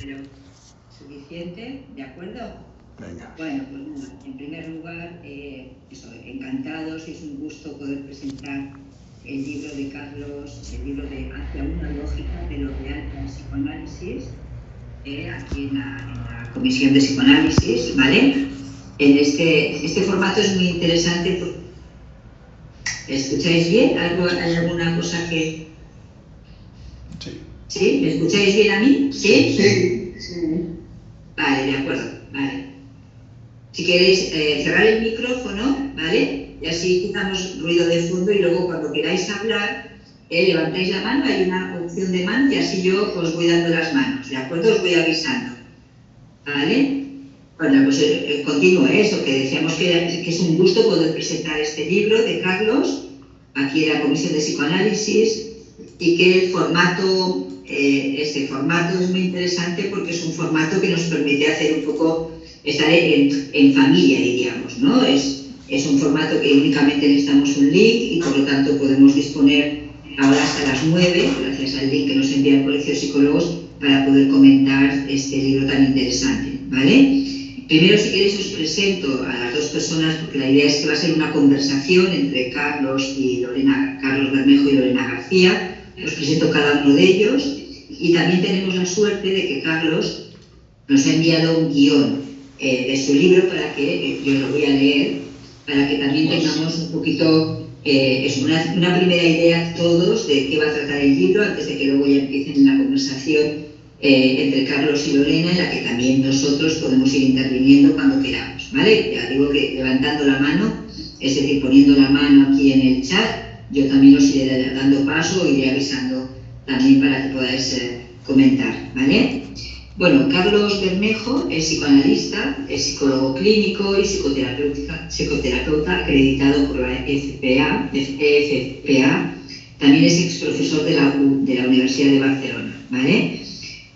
pero suficiente, ¿de acuerdo? Venga. Bueno, pues nada, en primer lugar, encantados, es un gusto poder presentar el libro de Carlos, el libro de Hacia una lógica de lo real del psicoanálisis, aquí en la Comisión de Psicoanálisis, ¿vale? En este formato es muy interesante. ¿Escucháis bien? ¿Hay alguna cosa que...? Sí. ¿Sí? ¿Me escucháis bien a mí? ¿Sí? Sí. Vale, de acuerdo, vale. Si queréis cerrar el micrófono, ¿vale? Y así quitamos ruido de fondo y luego cuando queráis hablar, levantáis la mano, hay una opción de mano y así yo os voy dando las manos, ¿de acuerdo? Os voy avisando, ¿vale? Bueno, pues continúo eso, que decíamos que es un gusto poder presentar este libro de Carlos, aquí en la Comisión de Psicoanálisis, y que el formato, este formato es muy interesante porque es un formato que nos permite hacer un poco, estar en familia, diríamos, ¿no? Es un formato que únicamente necesitamos un link y por lo tanto podemos disponer ahora hasta las 9, gracias al link que nos envía el Colegio de Psicólogos, para poder comentar este libro tan interesante, ¿vale? Primero, si queréis, os presento a las dos personas, porque la idea es que va a ser una conversación entre Carlos Bermejo y Lorena García. Os presento cada uno de ellos y también tenemos la suerte de que Carlos nos ha enviado un guión de su libro para que, yo lo voy a leer, para que también tengamos un poquito, una primera idea todos de qué va a tratar el libro, antes de que luego ya empiecen la conversación entre Carlos y Lorena, en la que también nosotros podemos ir interviniendo cuando queramos, ¿vale? Ya digo que levantando la mano, es decir, poniendo la mano aquí en el chat, yo también os iré dando paso o iré avisando también para que podáis comentar, ¿vale? Bueno, Carlos Bermejo es psicoanalista, es psicólogo clínico y psicoterapeuta acreditado por la EFPA, también es exprofesor de la Universidad de Barcelona, ¿vale?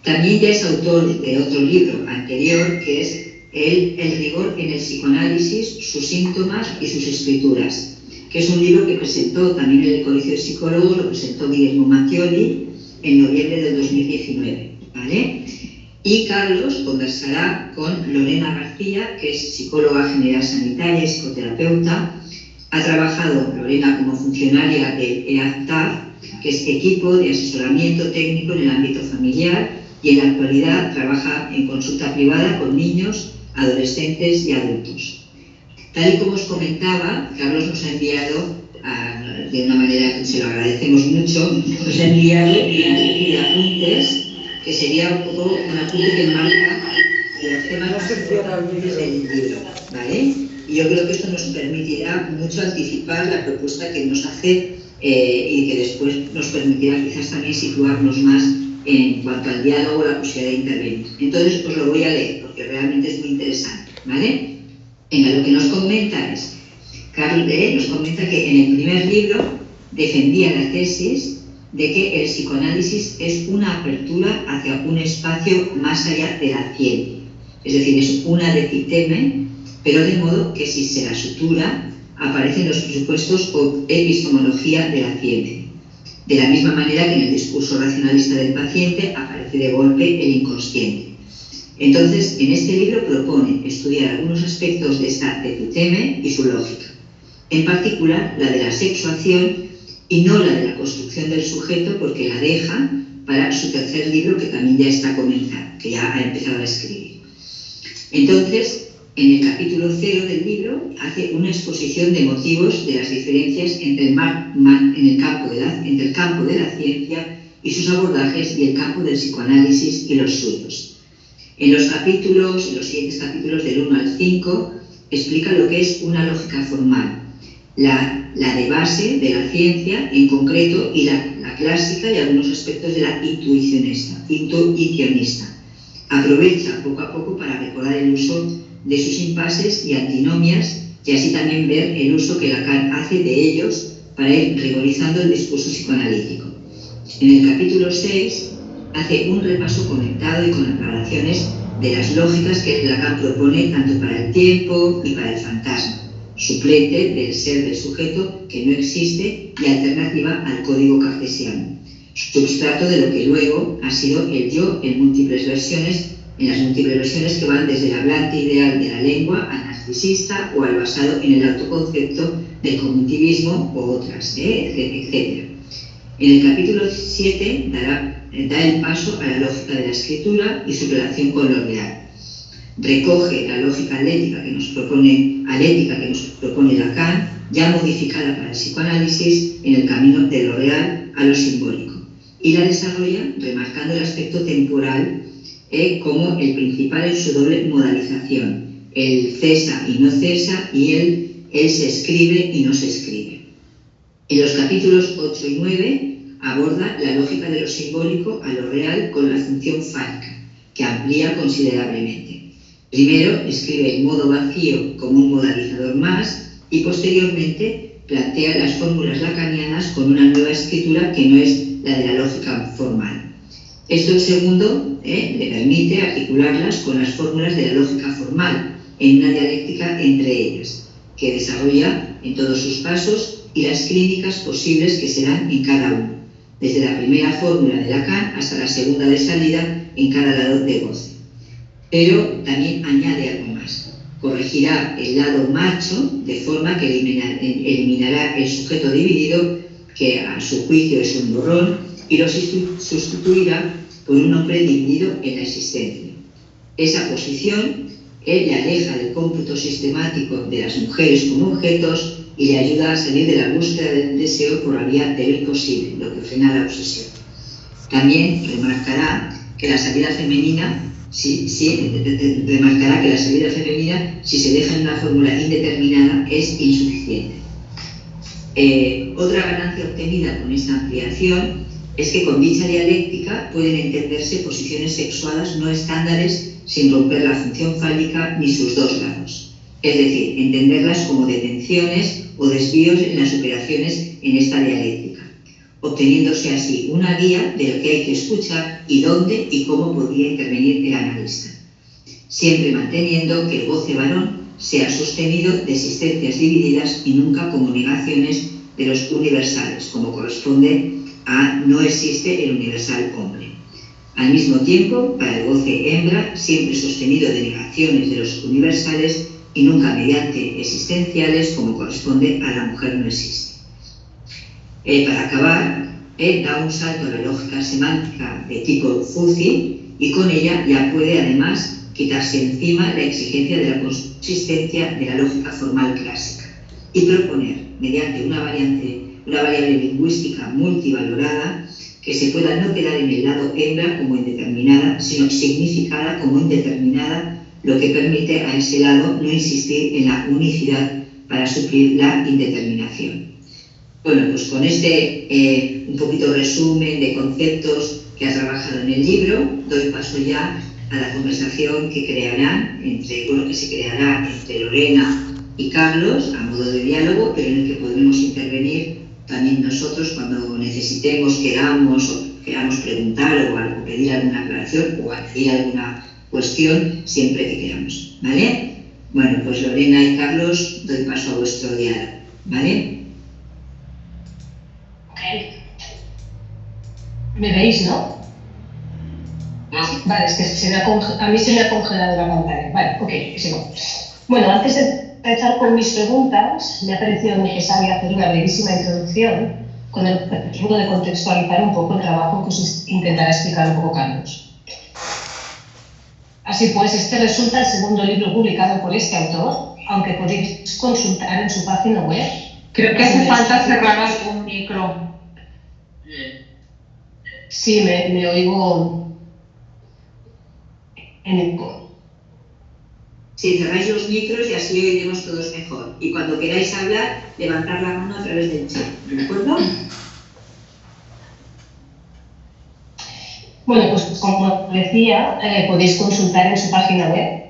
También ya es autor de otro libro anterior, que es El rigor en el psicoanálisis, sus síntomas y sus escrituras, que es un libro que presentó también en el Colegio de Psicólogos, lo presentó Guillermo Mattioli en noviembre del 2019, ¿vale? Y Carlos conversará con Lorena García, que es psicóloga general sanitaria y psicoterapeuta. Ha trabajado Lorena como funcionaria de EACTAF, que es Equipo de Asesoramiento Técnico en el Ámbito Familiar, y en la actualidad trabaja en consulta privada con niños, adolescentes y adultos. Tal y como os comentaba, Carlos nos ha enviado, de una manera que se lo agradecemos mucho, nos ha enviado una serie de apuntes, que sería un poco un apunte que marca los temas más importantes del libro, ¿vale? Y yo creo que esto nos permitirá mucho anticipar la propuesta que nos hace y que después nos permitirá quizás también situarnos más en cuanto al diálogo, la posibilidad de intervenir. Entonces os lo voy a leer porque realmente es muy interesante, ¿vale? Venga, lo que nos comenta es, Carlos nos comenta que en el primer libro defendía la tesis de que el psicoanálisis es una apertura hacia un espacio más allá de la ciencia. Es decir, es una de epiteme, pero de modo que si se la sutura, aparecen los presupuestos o epistemología de la ciencia. De la misma manera que en el discurso racionalista del paciente aparece de golpe el inconsciente. Entonces, en este libro propone estudiar algunos aspectos de esta epiteme y su lógica. En particular, la de la sexuación y no la de la construcción del sujeto, porque la deja para su tercer libro, que también ya está comenzando, que ya ha empezado a escribir. Entonces, en el capítulo 0 del libro hace una exposición de motivos de las diferencias entre el campo de la ciencia y sus abordajes y el campo del psicoanálisis y los suyos. En los siguientes capítulos del 1 al 5 explica lo que es una lógica formal, la de base de la ciencia en concreto y la clásica y algunos aspectos de la intuicionista. Aprovecha poco a poco para recordar el uso de sus impases y antinomias y así también ver el uso que Lacan hace de ellos para ir rigorizando el discurso psicoanalítico. En el capítulo 6 hace un repaso comentado y con aclaraciones de las lógicas que Lacan propone tanto para el tiempo y para el fantasma, suplente del ser del sujeto que no existe y alternativa al código cartesiano. substrato de lo que luego ha sido el yo en múltiples versiones, en las múltiples versiones que van desde el hablante ideal de la lengua al narcisista o al basado en el autoconcepto del cognitivismo o otras, etc. En el capítulo 7 da el paso a la lógica de la escritura y su relación con lo real. Recoge la lógica alética que nos propone Lacan, ya modificada para el psicoanálisis en el camino de lo real a lo simbólico, y la desarrolla remarcando el aspecto temporal como el principal en su doble modalización, el cesa y no cesa, y él se escribe y no se escribe. En los capítulos 8 y 9 aborda la lógica de lo simbólico a lo real con la función fálica, que amplía considerablemente. Primero escribe el modo vacío como un modalizador más y posteriormente plantea las fórmulas lacanianas con una nueva escritura que no es la de la lógica formal. Esto en segundo le permite articularlas con las fórmulas de la lógica formal en una dialéctica entre ellas, que desarrolla en todos sus pasos y las clínicas posibles que serán en cada uno, desde la primera fórmula de Lacan hasta la segunda de salida en cada lado de goce. Pero también añade algo más. Corregirá el lado macho de forma que eliminará el sujeto dividido, que a su juicio es un borrón, y lo sustituirá por un hombre dividido en la existencia. Esa posición le aleja del cómputo sistemático de las mujeres como objetos y le ayuda a salir de la búsqueda del deseo por la vía de lo imposible, lo que frena la obsesión. También remarcará que la salida femenina, si se deja en una fórmula indeterminada, es insuficiente. Otra ganancia obtenida con esta ampliación es que con dicha dialéctica pueden entenderse posiciones sexuadas no estándares sin romper la función fálica ni sus dos lados. Es decir, entenderlas como detenciones o desvíos en las operaciones en esta dialéctica, obteniéndose así una guía de lo que hay que escuchar y dónde y cómo podría intervenir el analista, siempre manteniendo que el goce varón sea sostenido de existencias divididas y nunca como negaciones de los universales, como corresponde a no existe el universal hombre. Al mismo tiempo, para el goce hembra, siempre sostenido de negaciones de los universales y nunca mediante existenciales, como corresponde a la mujer no existe. Para acabar, da un salto a la lógica semántica de tipo Fuzzy y con ella ya puede además quitarse encima la exigencia de la consistencia de la lógica formal clásica y proponer, mediante una variable lingüística multivalorada, que se pueda no quedar en el lado hembra como indeterminada, sino significada como indeterminada, lo que permite a ese lado no insistir en la unicidad para suplir la indeterminación. Bueno, pues con este un poquito resumen de conceptos que ha trabajado en el libro, doy paso ya a la conversación que se creará entre Lorena y Carlos a modo de diálogo, pero en el que podremos intervenir también nosotros cuando necesitemos, queramos preguntar o pedir alguna aclaración o añadir alguna cuestión, siempre que queramos, ¿vale? Bueno, pues Lorena y Carlos, doy paso a vuestro diálogo, ¿vale? Ok. ¿Me veis, no? Vale, es que a mí se me ha congelado la pantalla. Vale, ok, sigo. Bueno, antes de empezar con mis preguntas, me ha parecido necesario hacer una brevísima introducción con el objetivo de contextualizar un poco el trabajo que os intentará explicar un poco Carlos. Así pues, este resulta el segundo libro publicado por este autor, aunque podéis consultar en su página web. Creo que hace falta cerrar algún micro. Sí, me oigo en eco. Si cerráis los micros y así oiremos todos mejor. Y cuando queráis hablar, levantar la mano a través del chat, ¿de acuerdo? Bueno, pues como decía, podéis consultar en su página web.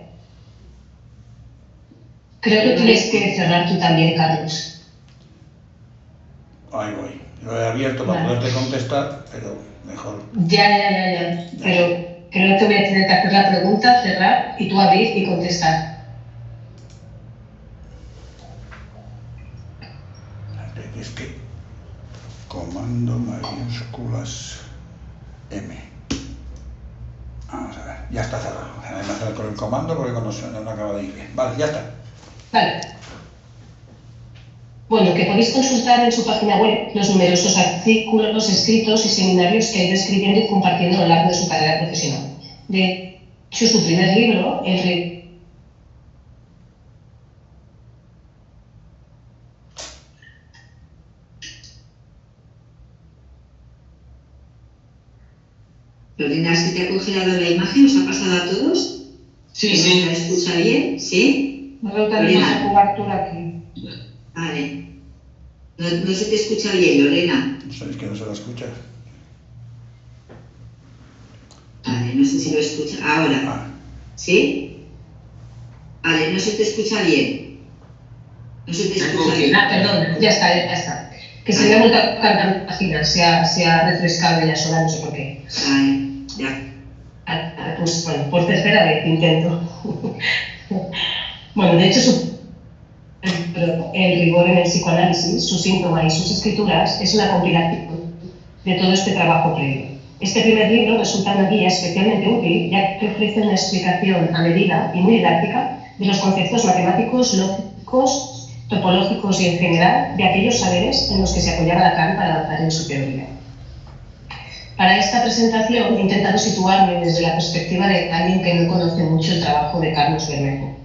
Creo que tienes que cerrar tú también, Carlos. Ahí voy. Lo he abierto para poderte contestar, pero mejor. Ya. Pero creo que voy a tener que hacer la pregunta, cerrar y tú abrir y contestar. Es que comando María. mayúsculas M. Vamos a ver, ya está cerrado. Voy a hacer con el comando porque no acaba de ir bien. Vale, ya está. Vale. Bueno, que podéis consultar en su página web los numerosos artículos, escritos y seminarios que ha ido escribiendo y compartiendo a lo largo de su carrera profesional. De hecho, su primer libro, Lorena, ¿se te ha congelado la imagen? ¿Os ha pasado a todos? Sí, sí. ¿Se escucha bien? ¿Sí? no veo tanta esa cobertura aquí. Vale. No se te escucha bien, Lorena. ¿Sabéis que no se la escucha? Vale, no sé si lo escucha. Ahora. Ah. ¿Sí? Vale, no se te escucha bien. No se te escucha bien. Ah, perdón, ya está. Que se me ha vuelto a cargar la página, se ha refrescado ella sola, no sé por qué. Vale, ya. Pues bueno, por tercera vez intento. Bueno, de hecho, el rigor en el psicoanálisis, su síntoma y sus escrituras es una compilación de todo este trabajo previo. Este primer libro resulta una guía especialmente útil, ya que ofrece una explicación a medida y muy didáctica de los conceptos matemáticos, lógicos, topológicos y en general de aquellos saberes en los que se apoyaba Lacan para adaptar en su teoría. Para esta presentación he intentado situarme desde la perspectiva de alguien que no conoce mucho el trabajo de Carlos Bermejo.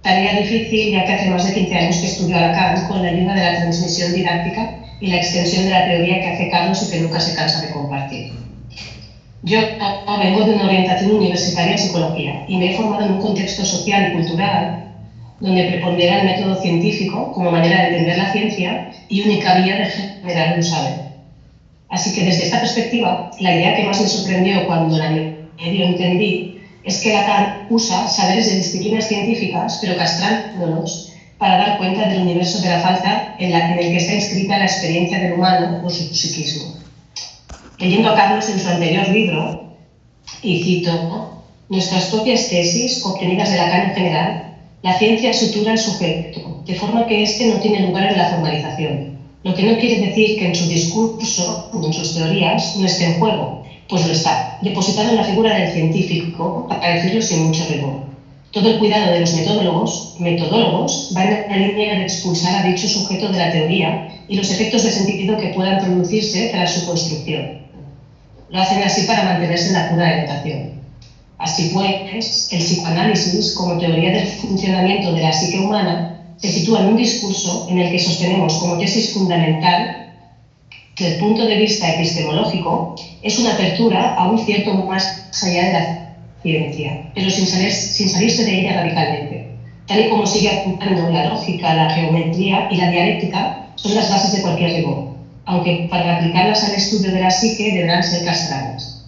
Tarea difícil, ya que hace más de 15 años que estudio a Lacan con la ayuda de la transmisión didáctica y la extensión de la teoría que hace Carlos y que nunca se cansa de compartir. Yo vengo de una orientación universitaria en psicología y me he formado en un contexto social y cultural donde prepondera el método científico como manera de entender la ciencia y única vía de generar un saber. Así que desde esta perspectiva, la idea que más me sorprendió cuando la medio entendí es que Lacan usa saberes de disciplinas científicas, pero castrándolos para dar cuenta del universo de la falta en el que está inscrita la experiencia del humano o su psiquismo. Leyendo a Carlos en su anterior libro, y cito, nuestras propias tesis, obtenidas de Lacan en general, la ciencia sutura al sujeto, de forma que éste no tiene lugar en la formalización, lo que no quiere decir que en su discurso o en sus teorías no esté en juego, pues lo está, depositado en la figura del científico, para decirlo sin mucho rigor. Todo el cuidado de los metodólogos va en la línea de expulsar a dicho sujeto de la teoría y los efectos de sentido que puedan producirse tras su construcción. Lo hacen así para mantenerse en la pura denotación. Así pues, el psicoanálisis, como teoría del funcionamiento de la psique humana, se sitúa en un discurso en el que sostenemos como tesis fundamental que, desde el punto de vista epistemológico, es una apertura a un cierto más allá de la ciencia, pero sin salirse de ella radicalmente. Tal y como sigue apuntando la lógica, la geometría y la dialéctica son las bases de cualquier rigor, aunque para aplicarlas al estudio de la psique deberán ser castradas.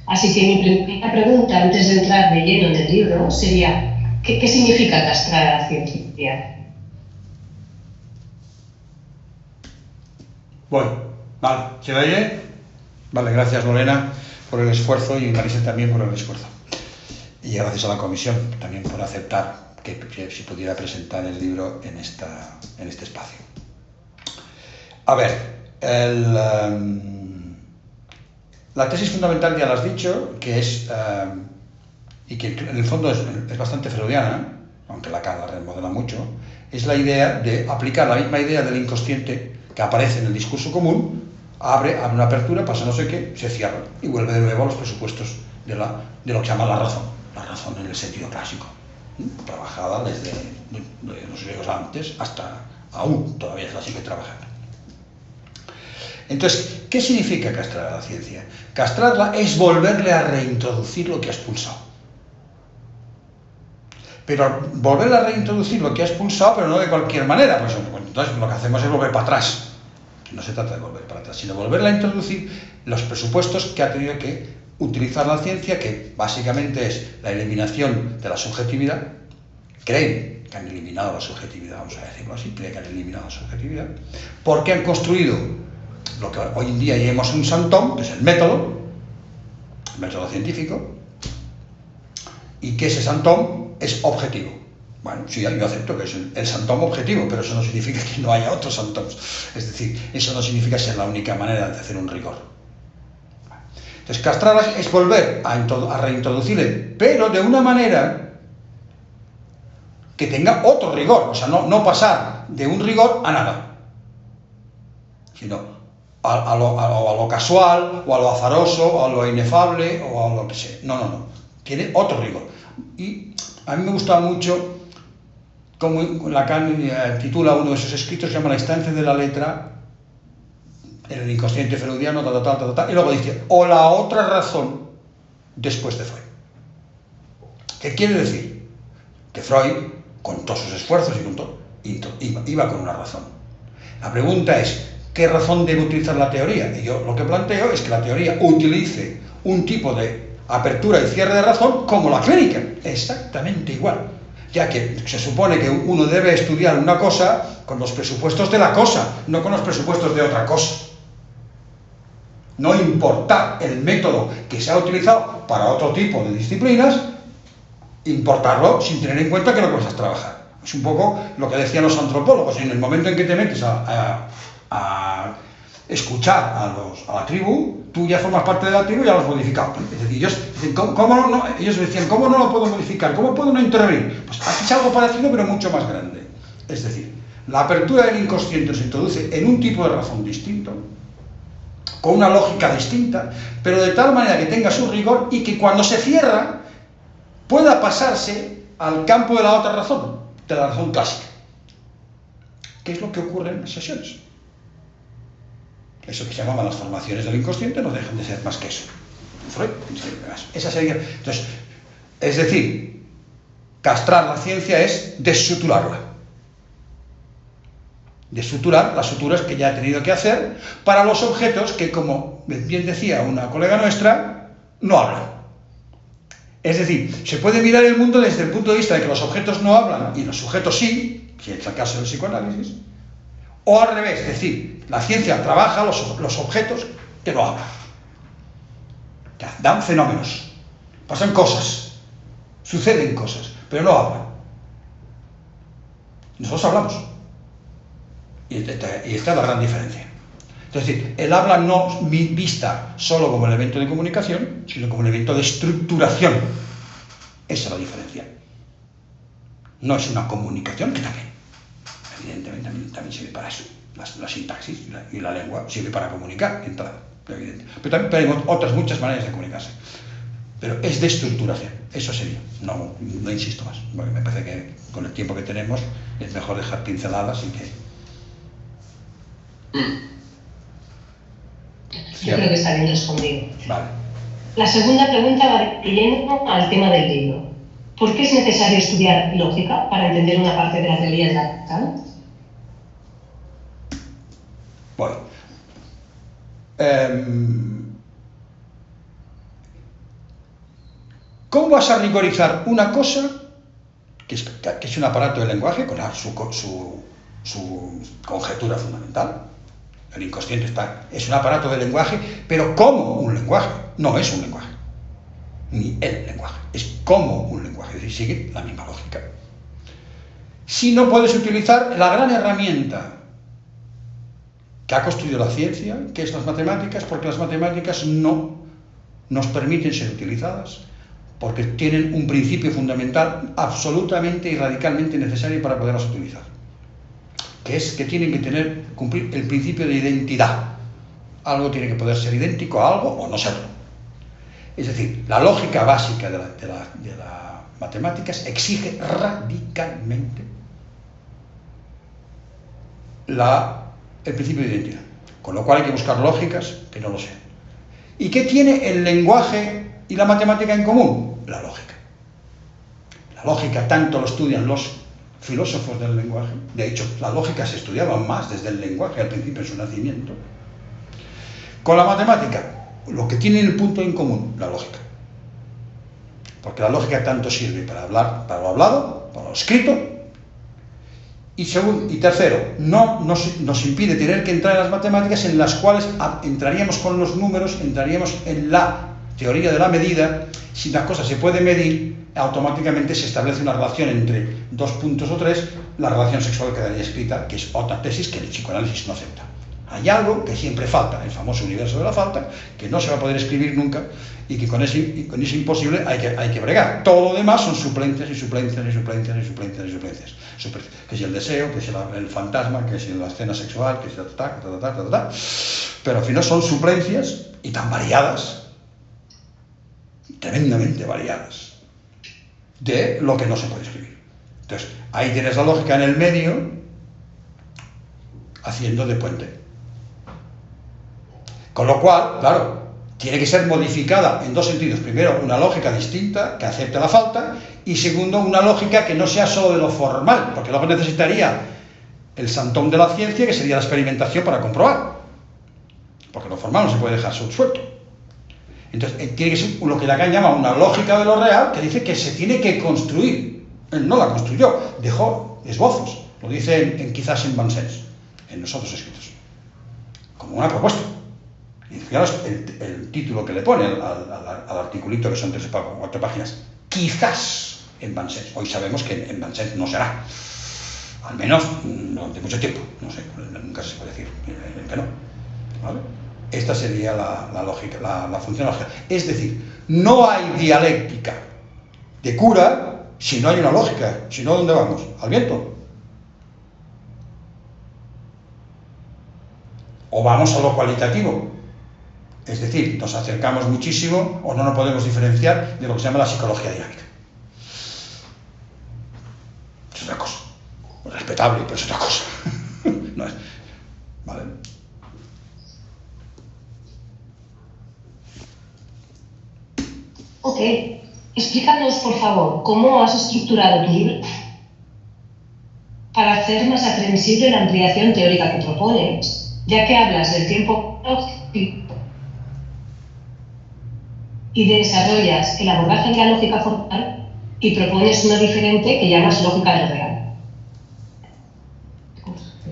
Así que mi primera pregunta, antes de entrar de lleno en el libro, sería ¿qué significa castrar a la ciencia? Bueno, vale, ¿se oye? Vale, gracias Lorena por el esfuerzo y Marisa también por el esfuerzo. Y gracias a la comisión también por aceptar que si pudiera presentar el libro en este espacio. A ver, la tesis fundamental ya la has dicho, que es, y que en el fondo es bastante freudiana, aunque Lacan la remodela mucho, es la idea de aplicar la misma idea del inconsciente que aparece en el discurso común, abre una apertura, pasa no sé qué, se cierra y vuelve de nuevo a los presupuestos de lo que se llama la razón en el sentido clásico, trabajada desde los griegos antes hasta aún todavía la sigue trabajando. Entonces, ¿qué significa castrar a la ciencia? Castrarla es volverle a reintroducir lo que ha expulsado. Pero volver a reintroducir lo que ha expulsado, pero no de cualquier manera, pues entonces lo que hacemos es volver para atrás. No se trata de volver para atrás, sino volverla a introducir los presupuestos que ha tenido que utilizar la ciencia, que básicamente es la eliminación de la subjetividad. Creen que han eliminado la subjetividad, vamos a decirlo así, creen que han eliminado la subjetividad, porque han construido lo que hoy en día llamamos un santón, que es el método científico, y que ese santón es objetivo. Bueno, sí, yo acepto que es el santón objetivo, pero eso no significa que no haya otros santons. Es decir, eso no significa ser la única manera de hacer un rigor. Entonces, castrar es volver a reintroducirle, pero de una manera que tenga otro rigor. O sea, no pasar de un rigor a nada, sino a lo casual, o a lo azaroso, o a lo inefable, o a lo que sea. No. Tiene otro rigor. Y a mí me gusta mucho como Lacan titula uno de sus escritos, se llama La instancia de la letra en el inconsciente freudiano, y luego dice, o la otra razón después de Freud. ¿Qué quiere decir? Que Freud, con todos sus esfuerzos y con todo, iba con una razón. La pregunta es, ¿qué razón debe utilizar la teoría? Y yo lo que planteo es que la teoría utilice un tipo de apertura y cierre de razón como la clínica, exactamente igual. Ya que se supone que uno debe estudiar una cosa con los presupuestos de la cosa, no con los presupuestos de otra cosa. No importar el método que se ha utilizado para otro tipo de disciplinas, importarlo sin tener en cuenta que lo que vas a trabajar. Es un poco lo que decían los antropólogos, en el momento en que te metes a escuchar a la tribu, tú ya formas parte de la tribu y ya lo has modificado. Es decir, ellos decían, ¿cómo no lo puedo modificar? ¿Cómo puedo no intervenir? Pues aquí es algo parecido, pero mucho más grande. Es decir, la apertura del inconsciente se introduce en un tipo de razón distinto, con una lógica distinta, pero de tal manera que tenga su rigor y que cuando se cierra pueda pasarse al campo de la otra razón, de la razón clásica. ¿Qué es lo que ocurre en las sesiones? Eso que se llamaban las formaciones del inconsciente no dejan de ser más que eso. Freud, esa sería. Entonces, es decir, castrar la ciencia es desuturarla. Desuturar las suturas que ya ha tenido que hacer para los objetos que, como bien decía una colega nuestra, no hablan. Es decir, se puede mirar el mundo desde el punto de vista de que los objetos no hablan y los sujetos sí, que es el caso del psicoanálisis, o al revés, es decir, la ciencia trabaja los objetos que no hablan. Dan fenómenos, pasan cosas, suceden cosas, pero no hablan. Nosotros hablamos. Y esta es la gran diferencia. Es decir, el habla no vista solo como elemento de comunicación, sino como elemento de estructuración. Esa es la diferencia. No es una comunicación, que también, evidentemente, también sirve para eso. La sintaxis y la lengua sirve para comunicar, entrada, evidente. Pero también hay otras muchas maneras de comunicarse. Pero es de estructuración, eso sería. No insisto más, porque me parece que con el tiempo que tenemos es mejor dejar pinceladas y que... Yo creo que está bien respondido. Vale. La segunda pregunta va directo al tema del libro. ¿Por qué es necesario estudiar lógica para entender una parte de la teoría de Lacan? Bueno. ¿Cómo vas a rigorizar una cosa que es un aparato de lenguaje con su conjetura fundamental? El inconsciente es un aparato de lenguaje, pero como un lenguaje, no es un lenguaje, ni el lenguaje, es como un lenguaje, es decir, sigue la misma lógica. Si no puedes utilizar la gran herramienta que ha construido la ciencia, que es las matemáticas, porque las matemáticas no nos permiten ser utilizadas, porque tienen un principio fundamental absolutamente y radicalmente necesario para poderlas utilizar, que es que tienen que cumplir el principio de identidad. Algo tiene que poder ser idéntico a algo o no serlo. Es decir, la lógica básica de las matemáticas exige radicalmente el principio de identidad, con lo cual hay que buscar lógicas que no lo sean. ¿Y qué tiene el lenguaje y la matemática en común? La lógica. La lógica tanto lo estudian los filósofos del lenguaje, de hecho la lógica se estudiaba más desde el lenguaje al principio de su nacimiento, con la matemática, lo que tienen el punto en común, la lógica. Porque la lógica tanto sirve para hablar, para lo hablado, para lo escrito, y tercero, no nos impide tener que entrar en las matemáticas en las cuales entraríamos con los números, entraríamos en la teoría de la medida, si una cosa se puede medir, automáticamente se establece una relación entre 2 puntos o 3, la relación sexual quedaría escrita, que es otra tesis que el psicoanálisis no acepta. Hay algo que siempre falta, el famoso universo de la falta, que no se va a poder escribir nunca y que con ese imposible hay que bregar. Todo lo demás son suplencias y suplencias y suplencias y suplencias y suplencias. Que si el deseo, que si el fantasma, que si la escena sexual, que si pero al final son suplencias y tan variadas, tremendamente variadas, de lo que no se puede escribir. Entonces, ahí tienes la lógica en el medio, haciendo de puente. Con lo cual, claro, tiene que ser modificada en 2 sentidos. Primero, una lógica distinta que acepte la falta, y segundo, una lógica que no sea solo de lo formal, porque luego necesitaría el santón de la ciencia, que sería la experimentación para comprobar, porque lo formal no se puede dejar suelto. Entonces, tiene que ser lo que Lacan llama una lógica de lo real, que dice que se tiene que construir. Él no la construyó, dejó esbozos, lo dice quizás en Vincennes, en los otros escritos, como una propuesta. Y fijaros el título que le pone al articulito, que son 3 o 4 páginas. Quizás en Vincennes. Hoy sabemos que en Vincennes no será. Al menos durante mucho tiempo. No sé, nunca se puede decir que no. ¿Vale? Esta sería la lógica, la función lógica. Es decir, no hay dialéctica de cura si no hay una lógica. Si no, ¿dónde vamos? ¿Al viento? O vamos a lo cualitativo. Es decir, nos acercamos muchísimo o no nos podemos diferenciar de lo que se llama la psicología dinámica. Es otra cosa. Respetable, pero es otra cosa. No es. ¿Vale? Ok. Explícanos, por favor, cómo has estructurado tu libro para hacer más aprensible la ampliación teórica que propones, ya que hablas del tiempo y desarrollas el abordaje de la lógica formal y propones una diferente que llamas lógica de lo real.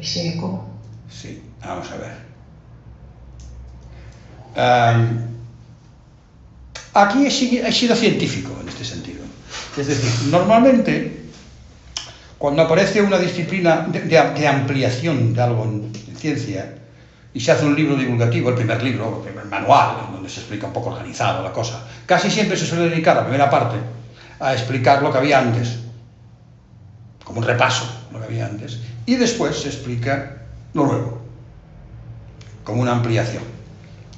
Sí, vamos a ver. Aquí he sido científico en este sentido. Es decir, normalmente, cuando aparece una disciplina de ampliación de algo en ciencia, y se hace un libro divulgativo, el primer libro, el primer manual, donde se explica un poco organizado la cosa, casi siempre se suele dedicar la primera parte a explicar lo que había antes, como un repaso de lo que había antes, y después se explica lo nuevo, como una ampliación.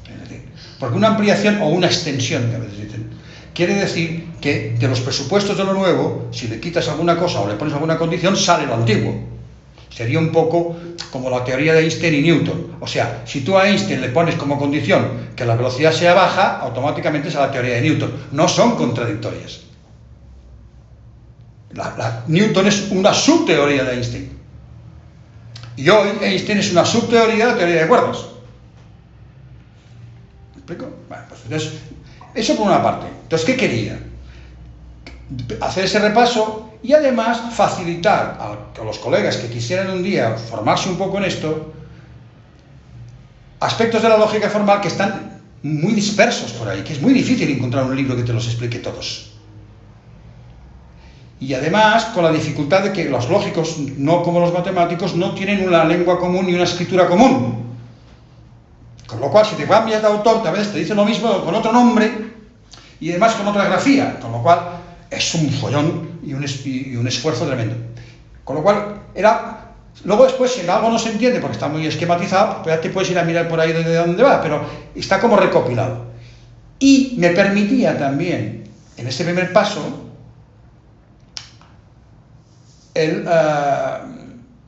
Es decir, porque una ampliación o una extensión, que a veces dicen, quiere decir que de los presupuestos de lo nuevo, si le quitas alguna cosa o le pones alguna condición, sale lo antiguo. Sería un poco como la teoría de Einstein y Newton. O sea, si tú a Einstein le pones como condición que la velocidad sea baja, automáticamente es a la teoría de Newton. No son contradictorias. Newton es una subteoría de Einstein. Y hoy Einstein es una subteoría de la teoría de cuerdas. ¿Me explico? Bueno, pues entonces, eso por una parte. Entonces, ¿qué quería? Hacer ese repaso y además facilitar a los colegas que quisieran un día formarse un poco en esto, aspectos de la lógica formal que están muy dispersos por ahí, que es muy difícil encontrar un libro que te los explique todos. Y además con la dificultad de que los lógicos, no como los matemáticos, no tienen una lengua común ni una escritura común. Con lo cual, si te cambias de autor, a veces te dicen lo mismo con otro nombre y además con otra grafía, con lo cual es un follón y un esfuerzo tremendo. Con lo cual, luego después, si algo no se entiende porque está muy esquematizado, pues ya te puedes ir a mirar por ahí de dónde va, pero está como recopilado. Y me permitía también, en este primer paso, el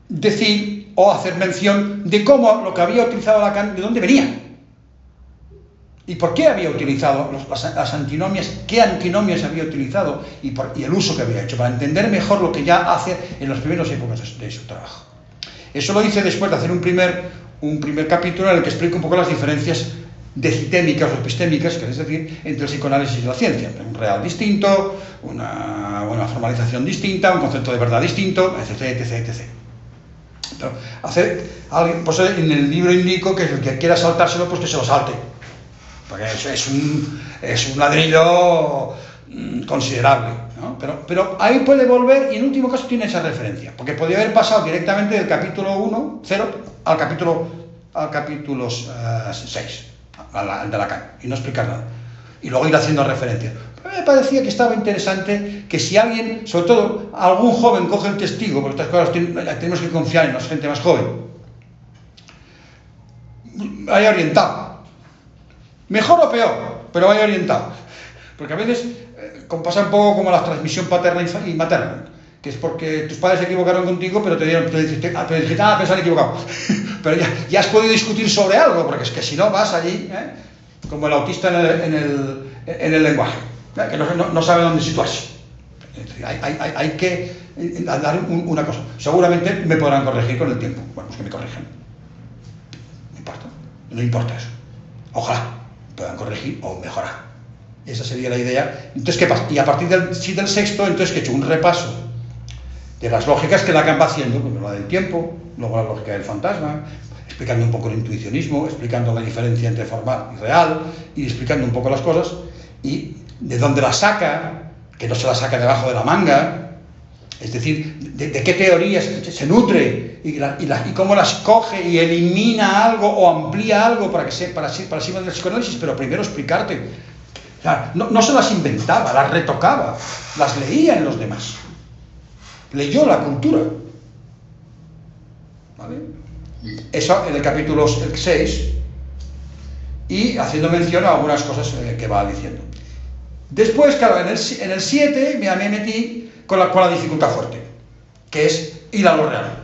decir o hacer mención de cómo lo que había utilizado Lacan, de dónde venía. ¿Y por qué había utilizado las antinomias? ¿Qué antinomias había utilizado? Y el uso que había hecho, para entender mejor lo que ya hace en las primeras épocas de su trabajo. Eso lo hice después de hacer un primer capítulo en el que explico un poco las diferencias decitémicas o epistémicas, que es decir, entre el psicoanálisis y la ciencia. Un real distinto, una formalización distinta, un concepto de verdad distinto, etc, etc, etc. Pero pues en el libro indico que el que quiera saltárselo, pues que se lo salte. porque es un ladrillo considerable, ¿no? Pero ahí puede volver y en último caso tiene esa referencia, porque podría haber pasado directamente del capítulo 1, 0, al capítulo 6, al de Lacan, y no explicar nada. Y luego ir haciendo referencia. Pero me parecía que estaba interesante que si alguien, sobre todo algún joven, coge el testigo, porque estas cosas tenemos que confiar en la gente más joven, vaya orientado. Mejor o peor, pero vaya orientado. Porque a veces pasa un poco como la transmisión paterna y materna, que es porque tus padres se equivocaron contigo, pero te dijiste, pensar equivocado. Pero ya has podido discutir sobre algo, porque es que si no vas allí, como el autista en el lenguaje, que no sabe dónde situarse. Hay que dar una cosa. Seguramente me podrán corregir con el tiempo. Bueno, pues que me corrijan. No importa eso. Ojalá puedan corregir o mejorar. Esa sería la idea. Entonces, ¿qué pasa? Y a partir del sexto, entonces, que he hecho un repaso de las lógicas que Lacan va haciendo, la del tiempo, luego la lógica del fantasma, explicando un poco el intuicionismo, explicando la diferencia entre formal y real, y explicando un poco las cosas, y de dónde las saca, que no se las saca debajo de la manga, es decir, de qué teorías se nutre y cómo las coge y elimina algo o amplía algo para sí del psicoanálisis, pero primero explicarte. O sea, no se las inventaba, las retocaba, las leía en los demás. Leyó la cultura. ¿Vale? Eso en el capítulo 6, y haciendo mención a algunas cosas que va diciendo. Después, claro, en el 7 me metí con la dificultad fuerte, que es ir a lo real.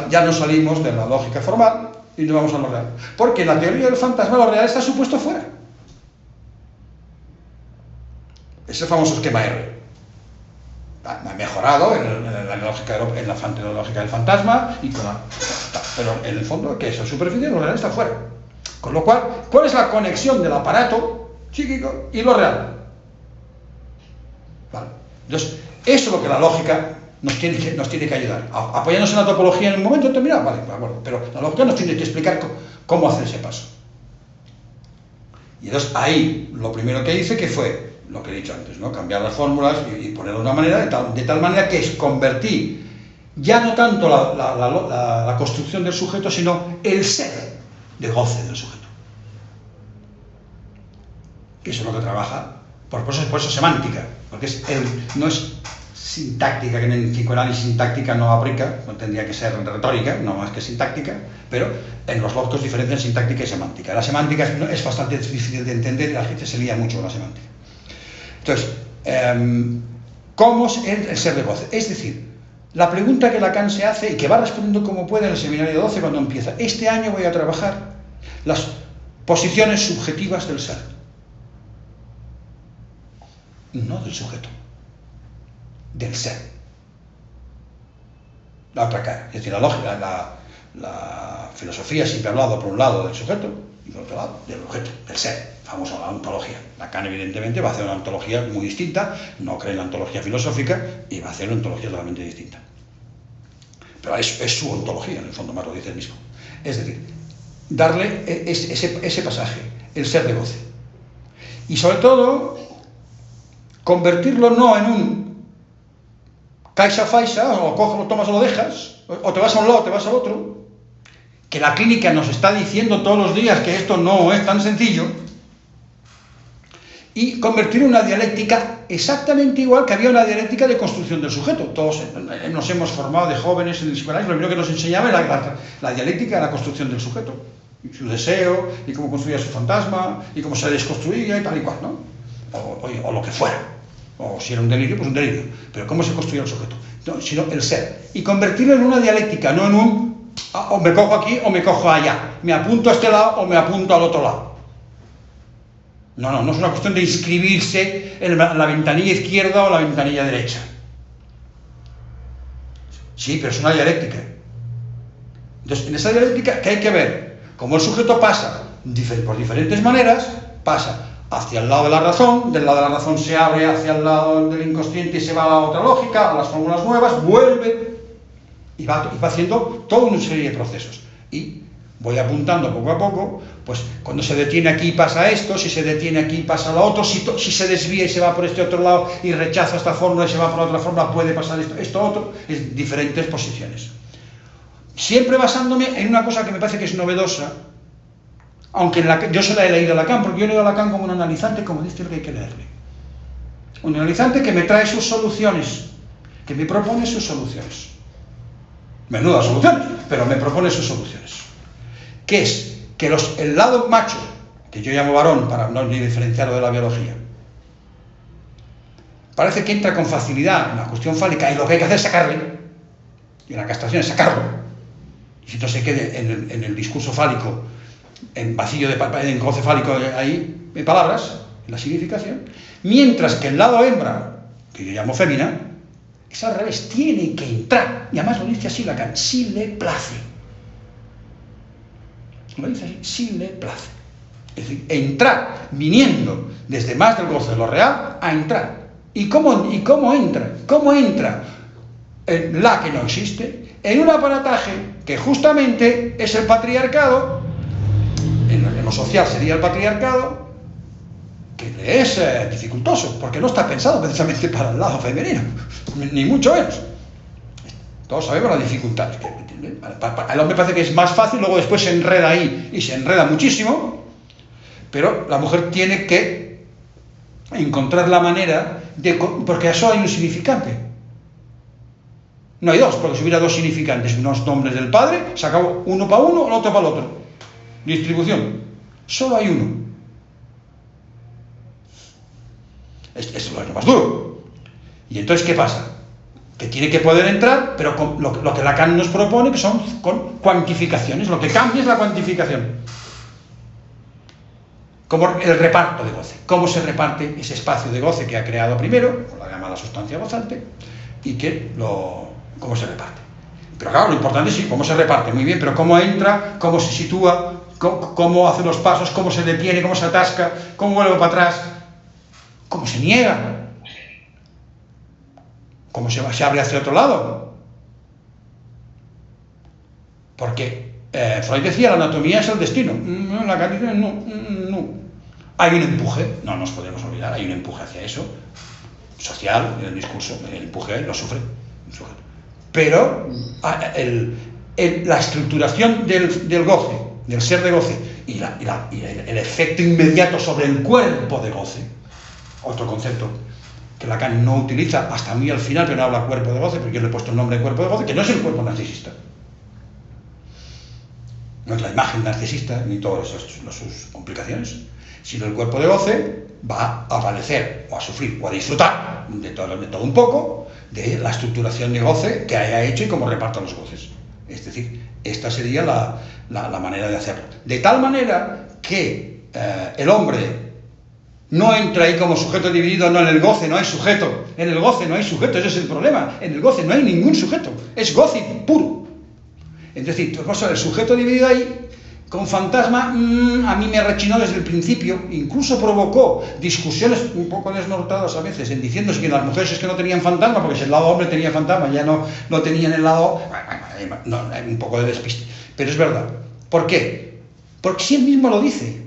Ya no salimos de la lógica formal y nos vamos a lo real. Porque en la teoría del fantasma lo real está supuesto fuera. Es el famoso esquema R. Ha mejorado en la lógica del fantasma, pero en el fondo, ¿qué es? La superficie de lo real está fuera. Con lo cual, ¿cuál es la conexión del aparato psíquico y lo real? ¿Vale? Entonces, eso es lo que la lógica nos tiene que ayudar. Apoyándose en la topología en un momento determinado, vale, pero la lógica nos tiene que explicar cómo hacer ese paso. Y entonces ahí lo primero que hice que fue lo que he dicho antes, ¿no? Cambiar las fórmulas y ponerlo de una manera, de tal manera que convertí ya no tanto la construcción del sujeto, sino el ser de goce del sujeto. Que eso es lo que trabaja, por eso semántica, porque no es sintáctica, que en el psicoanálisis sintáctica no aplica, no tendría que ser retórica, no más que sintáctica, pero en los lógicos diferencian sintáctica y semántica. La semántica es bastante difícil de entender y la gente se lía mucho con la semántica. Entonces, ¿cómo es el ser de goce? Es decir, la pregunta que Lacan se hace y que va respondiendo como puede en el seminario 12 cuando empieza: este año voy a trabajar las posiciones subjetivas del ser, no del sujeto, del ser. La otra cara, es decir, la lógica, la filosofía siempre ha hablado por un lado del sujeto y por otro lado del objeto, del ser, famosa la ontología. Lacan evidentemente va a hacer una ontología muy distinta, no cree en la ontología filosófica y va a hacer una ontología totalmente distinta. Pero es su ontología, en el fondo más lo dice él mismo. Es decir, darle ese pasaje, el ser de goce. Y sobre todo, convertirlo no en un caixa faixa, o lo coges, lo tomas o lo dejas, o te vas a un lado o te vas al otro, que la clínica nos está diciendo todos los días que esto no es tan sencillo, y convertir una dialéctica exactamente igual que había una dialéctica de construcción del sujeto. Todos nos hemos formado de jóvenes en el psicoanálisis, lo primero que nos enseñaba era la dialéctica de la construcción del sujeto, y su deseo, y cómo construía su fantasma, y cómo se desconstruía y tal y cual, ¿no? O lo que fuera. O si era un delirio, pues un delirio. Pero ¿cómo se construye el sujeto? No, sino el ser. Y convertirlo en una dialéctica, no en un o me cojo aquí o me cojo allá. Me apunto a este lado o me apunto al otro lado. No es una cuestión de inscribirse en la ventanilla izquierda o la ventanilla derecha. Sí, pero es una dialéctica. Entonces, en esa dialéctica, ¿qué hay que ver? Como el sujeto pasa por diferentes maneras, pasa hacia el lado de la razón, del lado de la razón se abre hacia el lado del inconsciente y se va a la otra lógica, a las fórmulas nuevas, vuelve y va haciendo toda una serie de procesos. Y voy apuntando poco a poco, Pues cuando se detiene aquí pasa esto, si se detiene aquí pasa lo otro, si se desvía y se va por este otro lado y rechaza esta fórmula y se va por otra fórmula, puede pasar esto otro, en diferentes posiciones. Siempre basándome en una cosa que me parece que es novedosa, aunque yo se la he leído a Lacan, porque yo he leído a Lacan como un analizante, como dice lo que hay que leerle. Un analizante que me trae sus soluciones, que me propone sus soluciones. Menudas soluciones, pero me propone sus soluciones. Que es que el lado macho, que yo llamo varón para no ni diferenciarlo de la biología, parece que entra con facilidad en la cuestión fálica y lo que hay que hacer es sacarle, y la castración es sacarlo, y si no se quede en el discurso fálico, en vacío en goce fálico ahí, en palabras, en la significación, mientras que el lado hembra, que yo llamo fémina, es al revés, tiene que entrar, y además lo dice así Lacan, si le place. Lo dice así, si le place. Es decir, entrar, viniendo desde más del goce de lo real, a entrar. ¿Y cómo entra? ¿Cómo entra en la que no existe? En un aparataje que justamente es el patriarcado, en lo social sería el patriarcado, que le es dificultoso, porque no está pensado precisamente para el lado femenino, ni mucho menos. Todos sabemos las dificultades. Al hombre parece que es más fácil, luego después se enreda ahí, y se enreda muchísimo, pero la mujer tiene que encontrar la manera de... porque eso hay un significante. No hay dos, porque si hubiera dos significantes, unos nombres del padre, se acabó uno para uno, el otro para el otro. Distribución. Solo hay uno. Esto es lo más duro. Y entonces, ¿qué pasa? Que tiene que poder entrar, pero con lo que Lacan nos propone, que son con cuantificaciones. Lo que cambia es la cuantificación. Como el reparto de goce. Cómo se reparte ese espacio de goce que ha creado primero, con la llamada sustancia gozante, y cómo se reparte. Pero claro, lo importante es sí, cómo se reparte, muy bien, pero cómo entra, cómo se sitúa, cómo hace los pasos, cómo se detiene, cómo se atasca, cómo vuelve para atrás, cómo se niega. ¿Cómo se abre hacia otro lado? Porque Freud decía, la anatomía es el destino. La caricia no. Hay un empuje, no nos podemos olvidar, hay un empuje hacia eso, social, en el discurso, el empuje lo sufre el sujeto. Pero la estructuración del goce, del ser de goce, y el efecto inmediato sobre el cuerpo de goce, otro concepto que Lacan no utiliza hasta muy al final, pero no habla cuerpo de goce, porque yo le he puesto el nombre de cuerpo de goce, que no es el cuerpo narcisista. No es la imagen narcisista, ni todas sus complicaciones, sino el cuerpo de goce va a padecer, o a sufrir, o a disfrutar de todo un poco, de la estructuración de goce que haya hecho y cómo reparta los goces. Es decir, esta sería la manera de hacerlo. De tal manera que el hombre no entra ahí como sujeto dividido, no, en el goce no hay sujeto, en el goce no hay sujeto, ese es el problema, en el goce no hay ningún sujeto, es goce puro. Es decir, el sujeto dividido ahí, con fantasma, a mí me rechinó desde el principio, incluso provocó discusiones un poco desnortadas a veces, en diciendo que las mujeres es que no tenían fantasma, porque si el lado hombre tenía fantasma, ya no tenían el lado, no, hay un poco de despiste, pero es verdad. ¿Por qué? Porque si él mismo lo dice.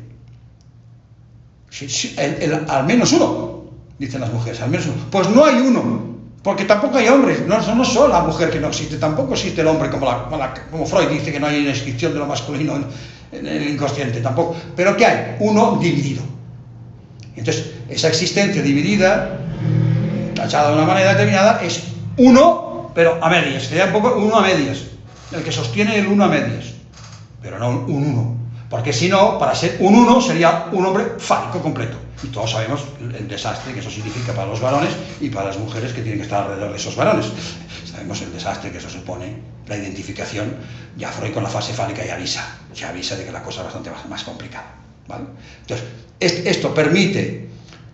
Al menos uno, dicen las mujeres, al menos uno. Pues no hay uno, porque tampoco hay hombres, no solo la mujer que no existe, tampoco existe el hombre como Freud dice que no hay inscripción de lo masculino en el inconsciente, tampoco. Pero ¿qué hay? Uno dividido. Entonces, esa existencia dividida, tachada de una manera determinada, es uno, pero a medias, sería un poco uno a medias, el que sostiene el uno a medias, pero no un uno. Porque si no, para ser un uno sería un hombre fálico completo. Y todos sabemos el desastre que eso significa para los varones y para las mujeres que tienen que estar alrededor de esos varones. Sabemos el desastre que eso supone, la identificación. Ya Freud con la fase fálica ya avisa de que la cosa es bastante más complicada, ¿vale? Entonces, esto permite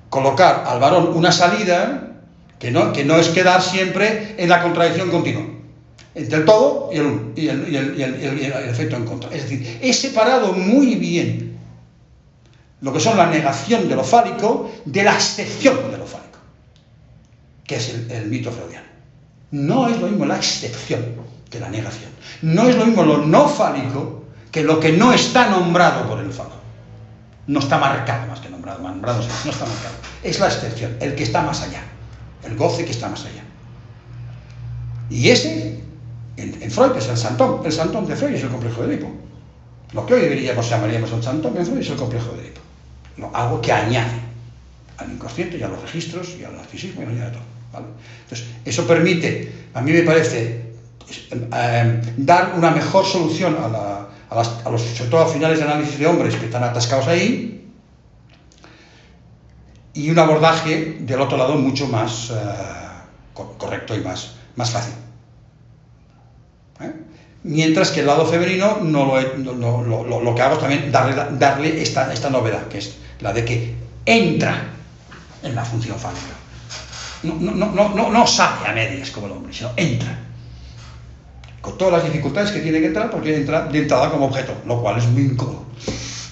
colocar al varón una salida que no es quedar siempre en la contradicción continua entre el todo y el efecto en contra. Es decir, he separado muy bien lo que son la negación de lo fálico de la excepción de lo fálico, que es el mito freudiano. No es lo mismo la excepción que la negación. No es lo mismo lo no fálico que lo que no está nombrado por el falo. No está marcado más que nombrado, no está marcado. Es la excepción, el que está más allá, el goce que está más allá. Y ese, en Freud, es el santón de Freud es el complejo de Edipo. Lo que hoy llamaríamos el santón de Freud es el complejo de Edipo. Algo que añade al inconsciente y a los registros y al narcisismo y a todo, ¿vale? Entonces, eso permite, a mí me parece, dar una mejor solución a los, sobre todo a finales de análisis de hombres que están atascados ahí, y un abordaje del otro lado mucho más correcto y más fácil. Mientras que el lado femenino lo que hago es también darle esta novedad, que es la de que entra en la función fálica. No sale a medias como el hombre, sino entra. Con todas las dificultades que tiene que entrar, porque entra de entrada como objeto, lo cual es muy incómodo.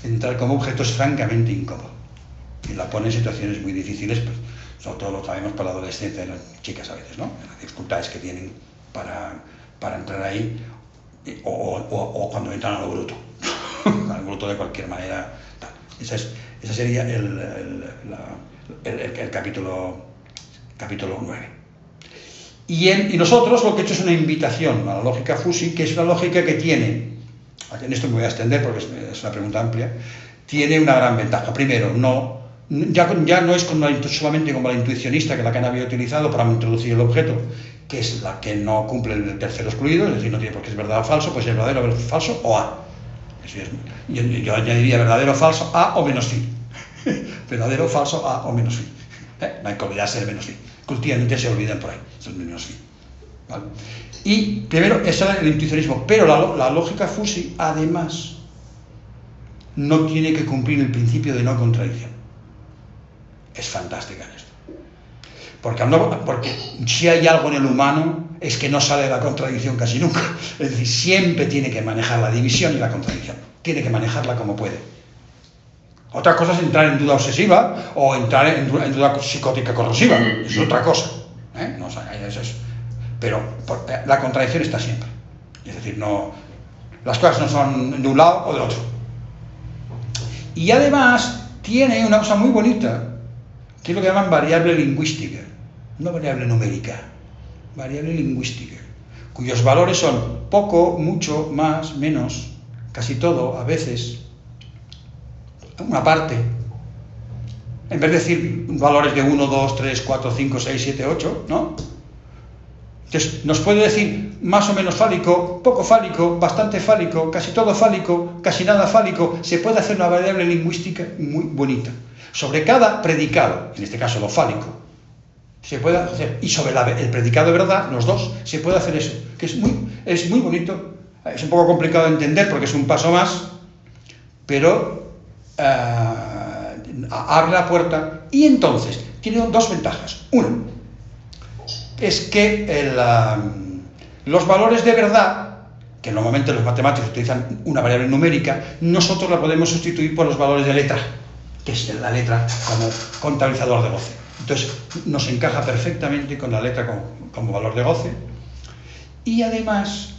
Entrar como objeto es francamente incómodo. Y la pone en situaciones muy difíciles, pues, sobre todo lo sabemos para la adolescencia de las chicas a veces, ¿no? Las dificultades que tienen para entrar ahí, o cuando entran a lo bruto. Al bruto de cualquier manera. Tal. Ese sería el capítulo 9. Y nosotros lo que he hecho es una invitación a la lógica Fusi, que es una lógica que tiene, en esto me voy a extender porque es una pregunta amplia, tiene una gran ventaja. Primero, ya no es solamente como la intuicionista que Lacan había utilizado para introducir el objeto, que es la que no cumple el tercero excluido, es decir, no tiene por qué ser verdad o falso, pues es verdadero, falso o A. Yo añadiría verdadero, falso, A o menos phi. Verdadero, falso, A o menos phi. No hay que olvidarse del menos phi. Últimamente se olvidan por ahí, es el menos phi. ¿Vale? Y primero, eso es el intuicionismo, pero la lógica Fusi, además, no tiene que cumplir el principio de no contradicción. Es fantástica en esto. Porque si hay algo en el humano, es que no sale de la contradicción casi nunca. Es decir, siempre tiene que manejar la división y la contradicción. Tiene que manejarla como puede. Otra cosa es entrar en duda obsesiva o entrar en duda psicótica corrosiva. Es otra cosa. No, es eso. Pero la contradicción está siempre. Es decir, las cosas no son de un lado o del otro. Y además tiene una cosa muy bonita, que es lo que llaman variable lingüística. No variable numérica, variable lingüística, cuyos valores son poco, mucho, más, menos, casi todo, a veces, una parte. En vez de decir valores de 1, 2, 3, 4, 5, 6, 7, 8, ¿no? Entonces, nos puede decir más o menos fálico, poco fálico, bastante fálico, casi todo fálico, casi nada fálico. Se puede hacer una variable lingüística muy bonita. Sobre cada predicado, en este caso lo fálico, se puede hacer, y sobre el predicado de verdad, los dos, se puede hacer eso, que es muy bonito. Es un poco complicado de entender porque es un paso más, pero abre la puerta. Y entonces, tiene dos ventajas. Una, es que los valores de verdad, que normalmente los matemáticos utilizan una variable numérica, nosotros la podemos sustituir por los valores de letra, que es la letra como contabilizador de goce. Entonces, nos encaja perfectamente con la letra como valor de goce. Y además,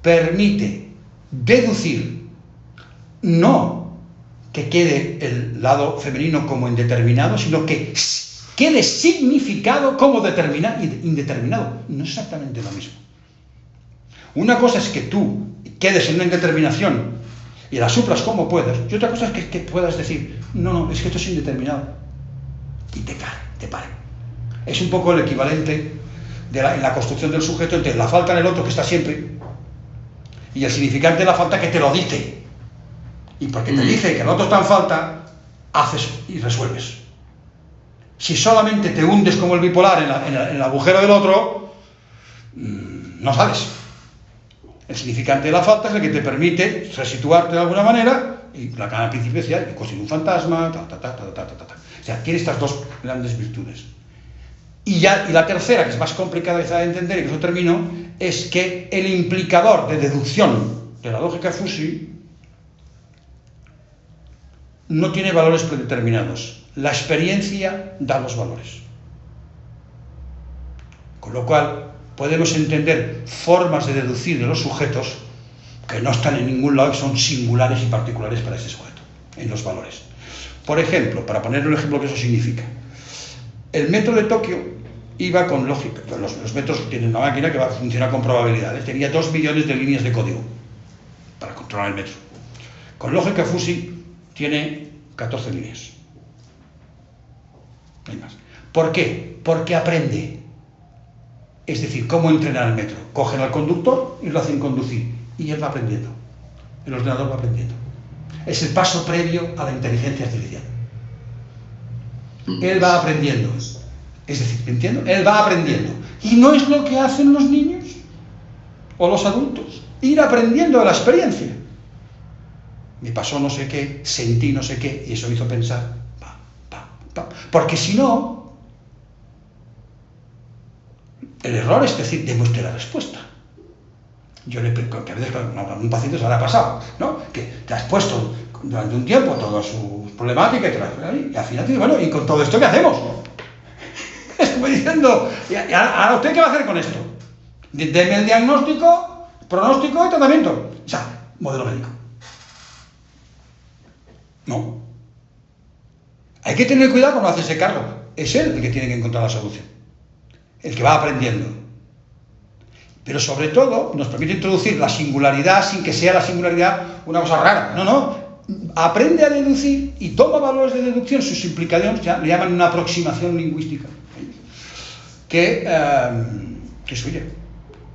permite deducir, no que quede el lado femenino como indeterminado, sino que quede significado como indeterminado. No es exactamente lo mismo. Una cosa es que tú quedes en una indeterminación y la suplas como puedas, y otra cosa es que puedas decir, no, es que esto es indeterminado. Y te pare. Es un poco el equivalente en la construcción del sujeto entre la falta en el otro, que está siempre, y el significante de la falta, que te lo dice. Y porque te dice que el otro está en falta, haces y resuelves. Si solamente te hundes como el bipolar en el agujero del otro, no sales. El significante de la falta es el que te permite resituarte de alguna manera, y Lacan al principio decía que consigue un fantasma, O sea, tiene estas dos grandes virtudes. Y la tercera, que es más complicada de entender, y que eso termino, es que el implicador de deducción de la lógica Fusi no tiene valores predeterminados. La experiencia da los valores. Con lo cual, podemos entender formas de deducir de los sujetos que no están en ningún lado, que son singulares y particulares para ese sujeto. en los valores. Por ejemplo, para poner un ejemplo que eso significa, el metro de Tokio iba con lógica. Los metros tienen una máquina que funciona con probabilidades. Tenía 2 millones de líneas de código para controlar el metro. Con lógica fuzzy tiene 14 líneas. No hay más. ¿Por qué? Porque aprende. Es decir, ¿cómo entrenar el metro? Cogen al conductor y lo hacen conducir. Y él va aprendiendo. El ordenador va aprendiendo. Es el paso previo a la inteligencia artificial. Él va aprendiendo. Es decir, ¿entiendo? Él va aprendiendo. Y no es lo que hacen los niños o los adultos. Ir aprendiendo de la experiencia. Me pasó no sé qué, sentí no sé qué, y eso me hizo pensar. Porque si no, el error es decir, demuestre la respuesta. Yo le que a veces a un paciente se le ha pasado, ¿no? Que te has puesto durante un tiempo todas sus problemáticas y al final te dice, bueno, ¿y con todo esto qué hacemos? Estoy diciendo, ¿y ahora usted qué va a hacer con esto? Deme el diagnóstico, pronóstico y tratamiento. O sea, modelo médico. No. Hay que tener cuidado cuando hace ese cargo. Es él el que tiene que encontrar la solución. El que va aprendiendo. Pero sobre todo nos permite introducir la singularidad sin que sea la singularidad una cosa rara. No, no. Aprende a deducir y toma valores de deducción, sus implicaciones, ya le llaman una aproximación lingüística. Que es suya.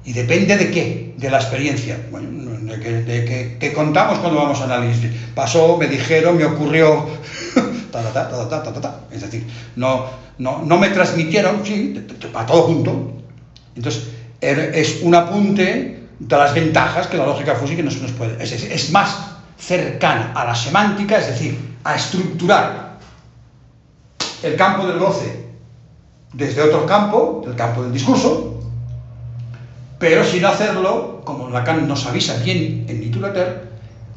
¿Y depende de qué? De la experiencia. Bueno, de que contamos cuando vamos a análisis. Pasó, me dijeron, me ocurrió. Es decir, no me transmitieron, sí, para todo junto. Entonces, es un apunte de las ventajas que la lógica fuzzy que nos puede. Es más cercana a la semántica, es decir, a estructurar el campo del goce desde otro campo, del campo del discurso, pero sin hacerlo, como Lacan nos avisa bien en Nitulater,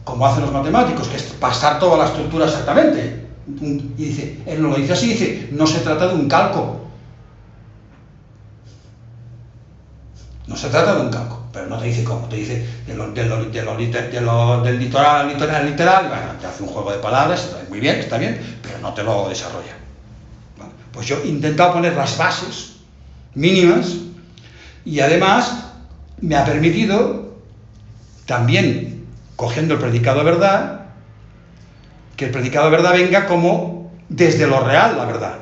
como hacen los matemáticos, que es pasar toda la estructura exactamente. Y dice, él no lo dice así, dice, no se trata de un calco. No se trata de un calco, pero no te dice cómo, te dice del litoral, bueno, te hace un juego de palabras, muy bien, está bien, pero no te lo desarrolla. ¿Vale? Pues yo he intentado poner las bases mínimas y además me ha permitido también, cogiendo el predicado de verdad, que el predicado de verdad venga como desde lo real, la verdad,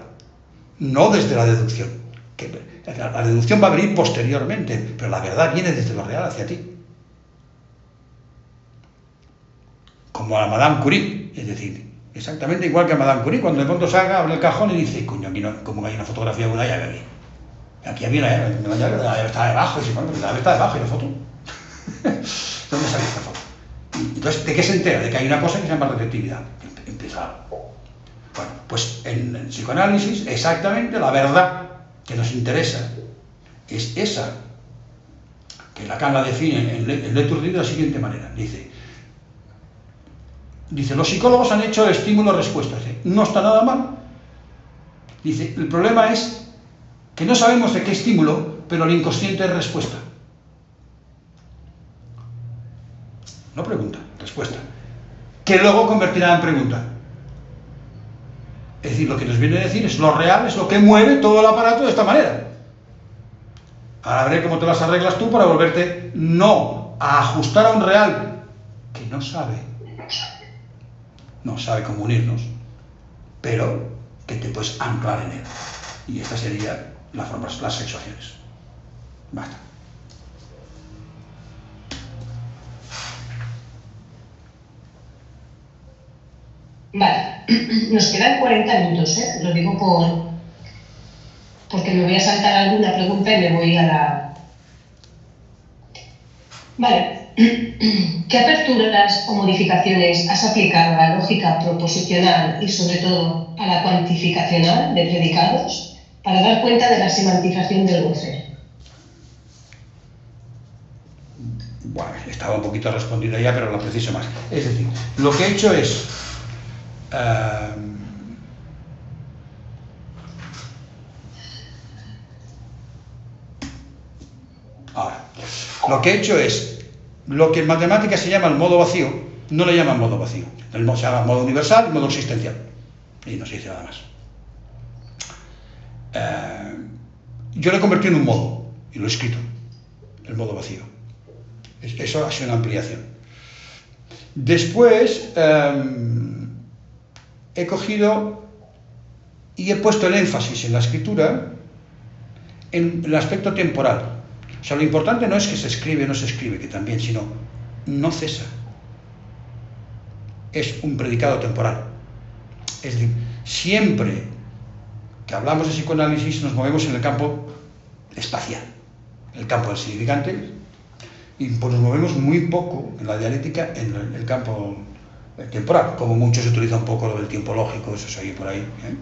no desde la deducción. Que la deducción va a venir posteriormente, pero la verdad viene desde lo real hacia ti. Como a Madame Curie, es decir, exactamente igual que a Madame Curie, cuando de pronto salga, abre el cajón y dice, coño, aquí no, como hay una fotografía de una llave aquí. Aquí había una llave, la llave está debajo, y la llave está debajo y la foto. ¿Dónde sale esta foto? Entonces, ¿de qué se entera? De que hay una cosa que se llama receptividad. Empieza. Bueno, pues en el psicoanálisis, exactamente la verdad que nos interesa es esa, que Lacan la define en L'Étourdi de la siguiente manera. Dice, los psicólogos han hecho estímulo-respuesta. No está nada mal. Dice, el problema es que no sabemos de qué estímulo, pero el inconsciente es respuesta. No pregunta, respuesta. Que luego convertirá en pregunta. Es decir, lo que nos viene a decir es lo real, es lo que mueve todo el aparato de esta manera. Ahora veré cómo te las arreglas tú para volverte no a ajustar a un real que no sabe cómo unirnos, pero que te puedes anclar en él. Y esta sería las sexuaciones. Basta. Vale, nos quedan 40 minutos, ¿eh? Lo digo porque me voy a saltar alguna pregunta y me voy a la... Vale, ¿qué aperturas o modificaciones has aplicado a la lógica proposicional y sobre todo a la cuantificacional de predicados para dar cuenta de la semantización del goce? Bueno, estaba un poquito respondida ya, pero lo preciso más. Es decir, lo que he hecho es... ahora, lo que he hecho es lo que en matemáticas se llama el modo vacío, no le llaman modo vacío. Se llama modo universal y modo existencial. Y no se dice nada más. Yo lo he convertido en un modo, y lo he escrito, el modo vacío. Eso ha sido una ampliación. Después he cogido y he puesto el énfasis en la escritura en el aspecto temporal. O sea, lo importante no es que se escribe o no se escribe, que también, sino no cesa. Es un predicado temporal. Es decir, siempre que hablamos de psicoanálisis nos movemos en el campo espacial, el campo del significante, y pues nos movemos muy poco en la dialéctica en el campo temporal, como muchos utilizan un poco lo del tiempo lógico, eso se oye por ahí, ¿eh?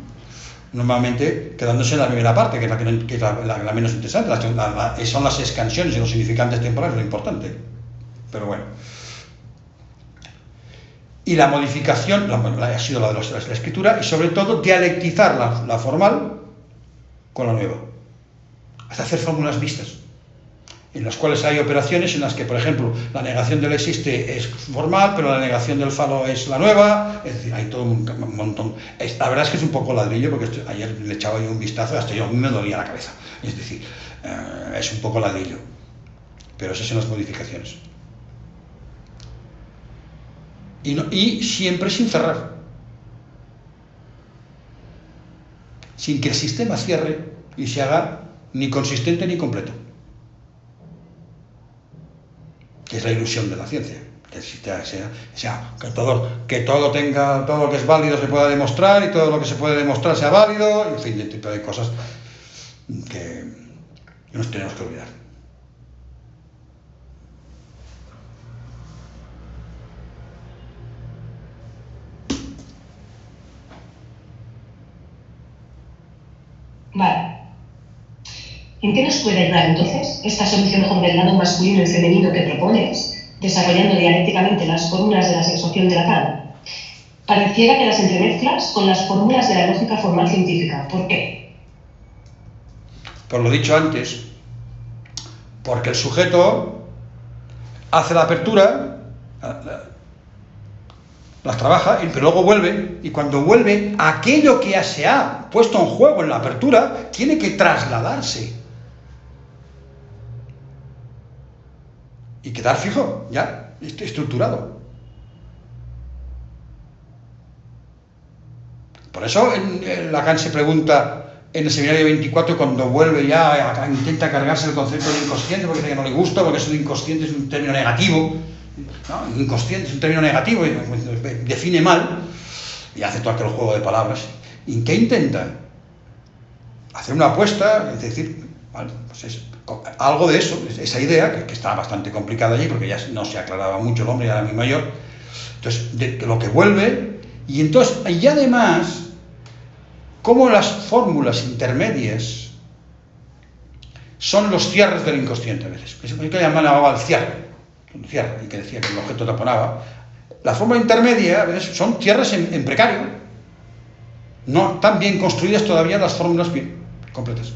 Normalmente quedándose en la primera parte, que es la menos interesante, son las escansiones y los significantes temporales lo importante, pero bueno. Y la modificación ha sido la de la escritura, y sobre todo dialectizar la formal con la nueva, hasta hacer fórmulas mixtas, en las cuales hay operaciones en las que, por ejemplo, la negación del existe es formal, pero la negación del falo es la nueva. Es decir, hay todo un montón. La verdad es que es un poco ladrillo, porque ayer le echaba yo un vistazo, hasta yo a mí me dolía la cabeza. Es decir, es un poco ladrillo, pero esas son las modificaciones. Y siempre sin cerrar, sin que el sistema cierre y se haga ni consistente ni completo, que es la ilusión de la ciencia, que el sistema que todo tenga, todo lo que es válido se pueda demostrar, y todo lo que se puede demostrar sea válido, en fin, de tipo de cosas que nos tenemos que olvidar. Vale. ¿En qué nos puede ayudar entonces esta solución del lado masculino y femenino que propones, desarrollando dialécticamente las fórmulas de la sexuación de Lacan? Pareciera que las entremezclas con las fórmulas de la lógica formal científica. ¿Por qué? Por lo dicho antes, porque el sujeto hace la apertura, las trabaja, pero luego vuelve, y cuando vuelve, aquello que se ha puesto en juego en la apertura tiene que trasladarse y quedar fijo, ya estructurado. Por eso Lacan se pregunta en el seminario 24, cuando vuelve ya, intenta cargarse el concepto de inconsciente, porque dice que no le gusta, porque eso de inconsciente es un término negativo. ¿No? Inconsciente es un término negativo, y define mal, y hace todo aquel juego de palabras. ¿Y qué intenta? Hacer una apuesta, es decir, vale, pues es algo de eso, esa idea, que está bastante complicada allí, porque ya no se aclaraba mucho el hombre, ya era muy mayor. Entonces, de lo que vuelve, y además, como las fórmulas intermedias son los cierres del inconsciente a veces. Es lo que llamaba el cierre, y que decía que el objeto taponaba. La fórmula intermedia a veces son cierres en precario, no tan bien construidas todavía las fórmulas bien completas.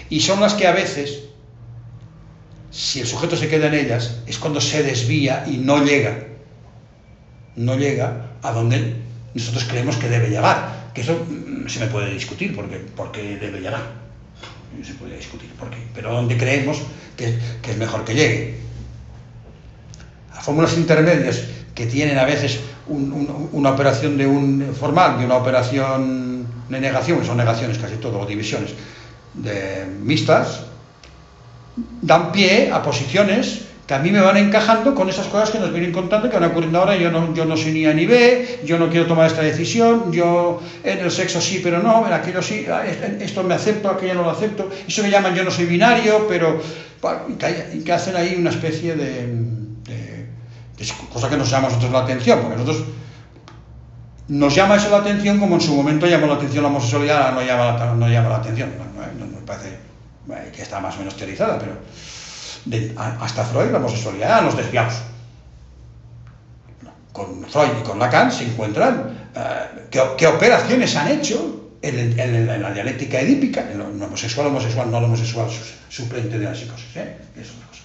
Y son las que a veces, si el sujeto se queda en ellas, es cuando se desvía y no llega a donde nosotros creemos que debe llegar. Que eso se me puede discutir, por qué debe llegar. Se puede discutir por qué, pero donde creemos que es mejor que llegue. Las fórmulas intermedias, que tienen a veces una operación de un formal y una operación de negación, que son negaciones casi todo, o divisiones mixtas, dan pie a posiciones que a mí me van encajando con esas cosas que nos vienen contando, que van ocurriendo ahora. Yo no soy ni A ni B, yo no quiero tomar esta decisión, yo en el sexo sí pero no, en aquello sí, esto me acepto, aquello no lo acepto. Eso que llaman yo no soy binario, pero que hacen ahí una especie de cosa que nos llama a nosotros la atención, porque nosotros nos llama eso la atención como en su momento llamó la atención la homosexualidad, no llama la atención. Me parece que está más o menos teorizada, pero hasta Freud la homosexualidad nos desviamos. Con Freud y con Lacan se encuentran qué operaciones han hecho en la dialéctica edípica, en lo homosexual, no lo homosexual suplente de la psicosis, es otra cosa.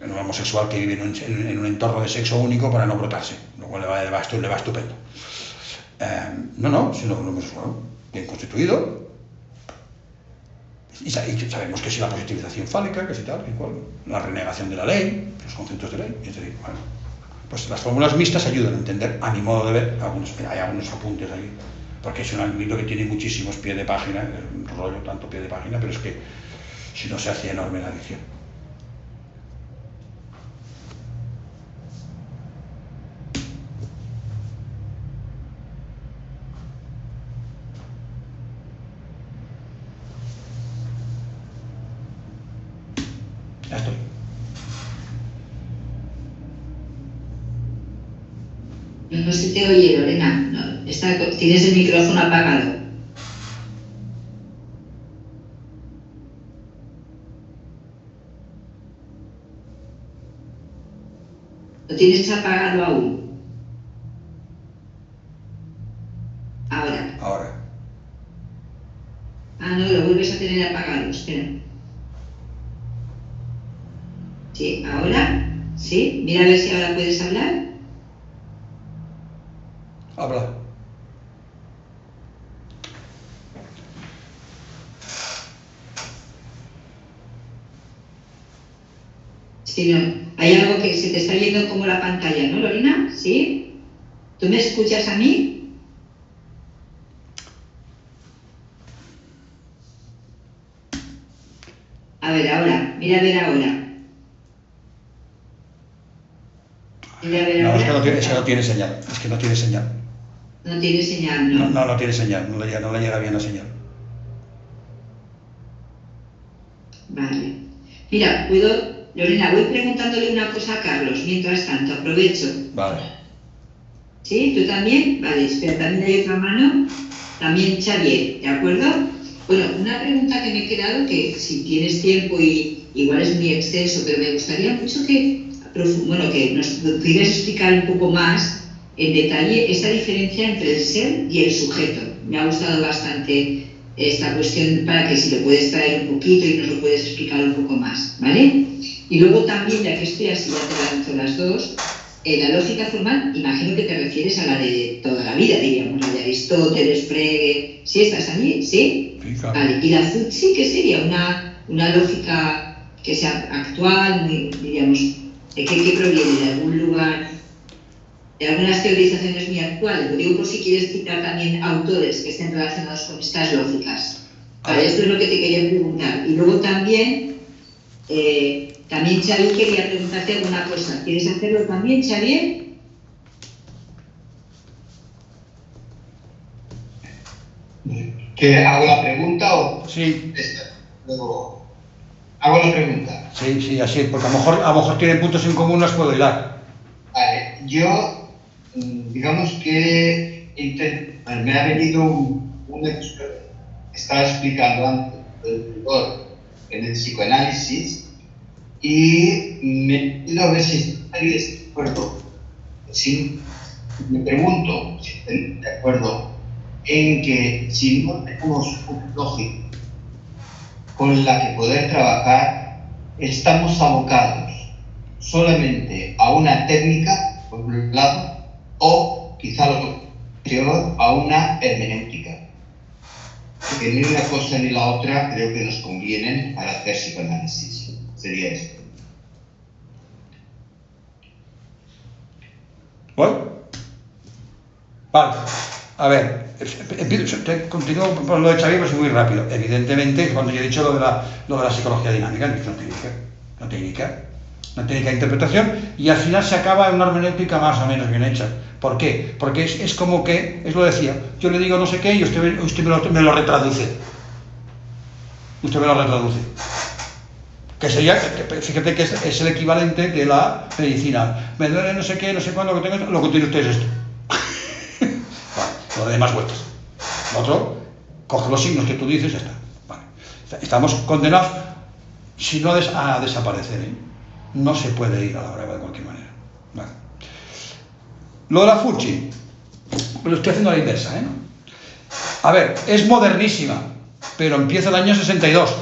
en un homosexual que vive en un entorno de sexo único para no brotarse, lo cual le va estupendo. No, sino un homosexual bien constituido. Y sabemos que si la positivización fálica, que si tal, que cual, la renegación de la ley, los conceptos de ley, es decir, bueno, pues las fórmulas mixtas ayudan a entender, a mi modo de ver, hay algunos apuntes ahí, porque es un libro que tiene muchísimos pies de página, es un rollo tanto pie de página, pero es que si no se hace enorme la edición. Ya estoy. No se te oye, Lorena. No, tienes el micrófono apagado. Lo tienes apagado aún. Ahora. Ah, no, lo vuelves a tener apagado. Espera. Sí, ahora. Sí, mira a ver si ahora puedes hablar. Habla. Sí, no. Hay algo que se te está yendo como la pantalla, ¿no, Lorena? ¿Sí? ¿Tú me escuchas a mí? A ver, ahora. Mira a ver ahora. Mira a ver No, ahora. es que no tiene señal. Es que no tiene señal. No tiene señal, ¿no? No tiene señal. No le llega bien la señal. Vale. Mira, Lorena, voy preguntándole una cosa a Carlos, mientras tanto, aprovecho. Vale. ¿Sí? ¿Tú también? Vale, espera, también hay otra mano. También Xavier, ¿de acuerdo? Bueno, una pregunta que me he quedado, que si tienes tiempo y igual es muy extenso, pero me gustaría mucho que nos pudieras explicar un poco más en detalle esa diferencia entre el ser y el sujeto. Me ha gustado bastante esta cuestión para que si lo puedes traer un poquito y nos lo puedes explicar un poco más, ¿vale? Y luego también, ya que estoy así, ya te lanzo las dos, la lógica formal, imagino que te refieres a la de toda la vida, diríamos, la de Aristóteles, Frege. ¿Sí estás allí? ¿Sí? Sí, claro. Vale. ¿Y la Futsi qué sería? Una lógica que sea actual, diríamos, ¿de qué proviene? ¿De algún lugar? ¿De algunas teorizaciones muy actuales? Lo digo por si quieres citar también autores que estén relacionados con estas lógicas. Vale, esto es lo que te quería preguntar. Y luego también Xavier quería preguntarte alguna cosa. ¿Quieres hacerlo también, Xavier? ¿Que hago la pregunta o...? Sí. Luego, hago la pregunta. Sí, así, porque a lo mejor tienen puntos en común, las puedo hilar. Vale, yo, digamos que me ha venido un experto que estaba explicando antes el rigor en el psicoanálisis y me pido a ver si estaríais de acuerdo. Sí, me pregunto si estaríais de acuerdo en que si no tenemos una lógica con la que poder trabajar, estamos abocados solamente a una técnica, por un lado, o quizá lo peor, a una hermenéutica. Que ni una cosa ni la otra creo que nos convienen para hacer psicoanálisis. Sería esto. ¿Bueno? Vale. A ver, continúo por lo de Xavier, pero es muy rápido. Evidentemente, cuando yo he dicho lo de la psicología dinámica, no técnica de interpretación, y al final se acaba en una hermenéutica más o menos bien hecha. ¿Por qué? Porque es como que, lo decía, yo le digo no sé qué y usted me lo retraduce. Usted me lo retraduce. Que sería, fíjate que es el equivalente de la medicina. Me duele no sé qué, no sé cuándo, lo que tiene usted es esto. Vale, lo de demás vueltas. Lo otro, coge los signos que tú dices y ya está. Vale. Estamos condenados, si no a desaparecer, ¿eh? No se puede ir a la brava de cualquier manera. Vale. Lo de la Fulci, lo estoy haciendo a la inversa, ¿eh? A ver, es modernísima, pero empieza el año 62.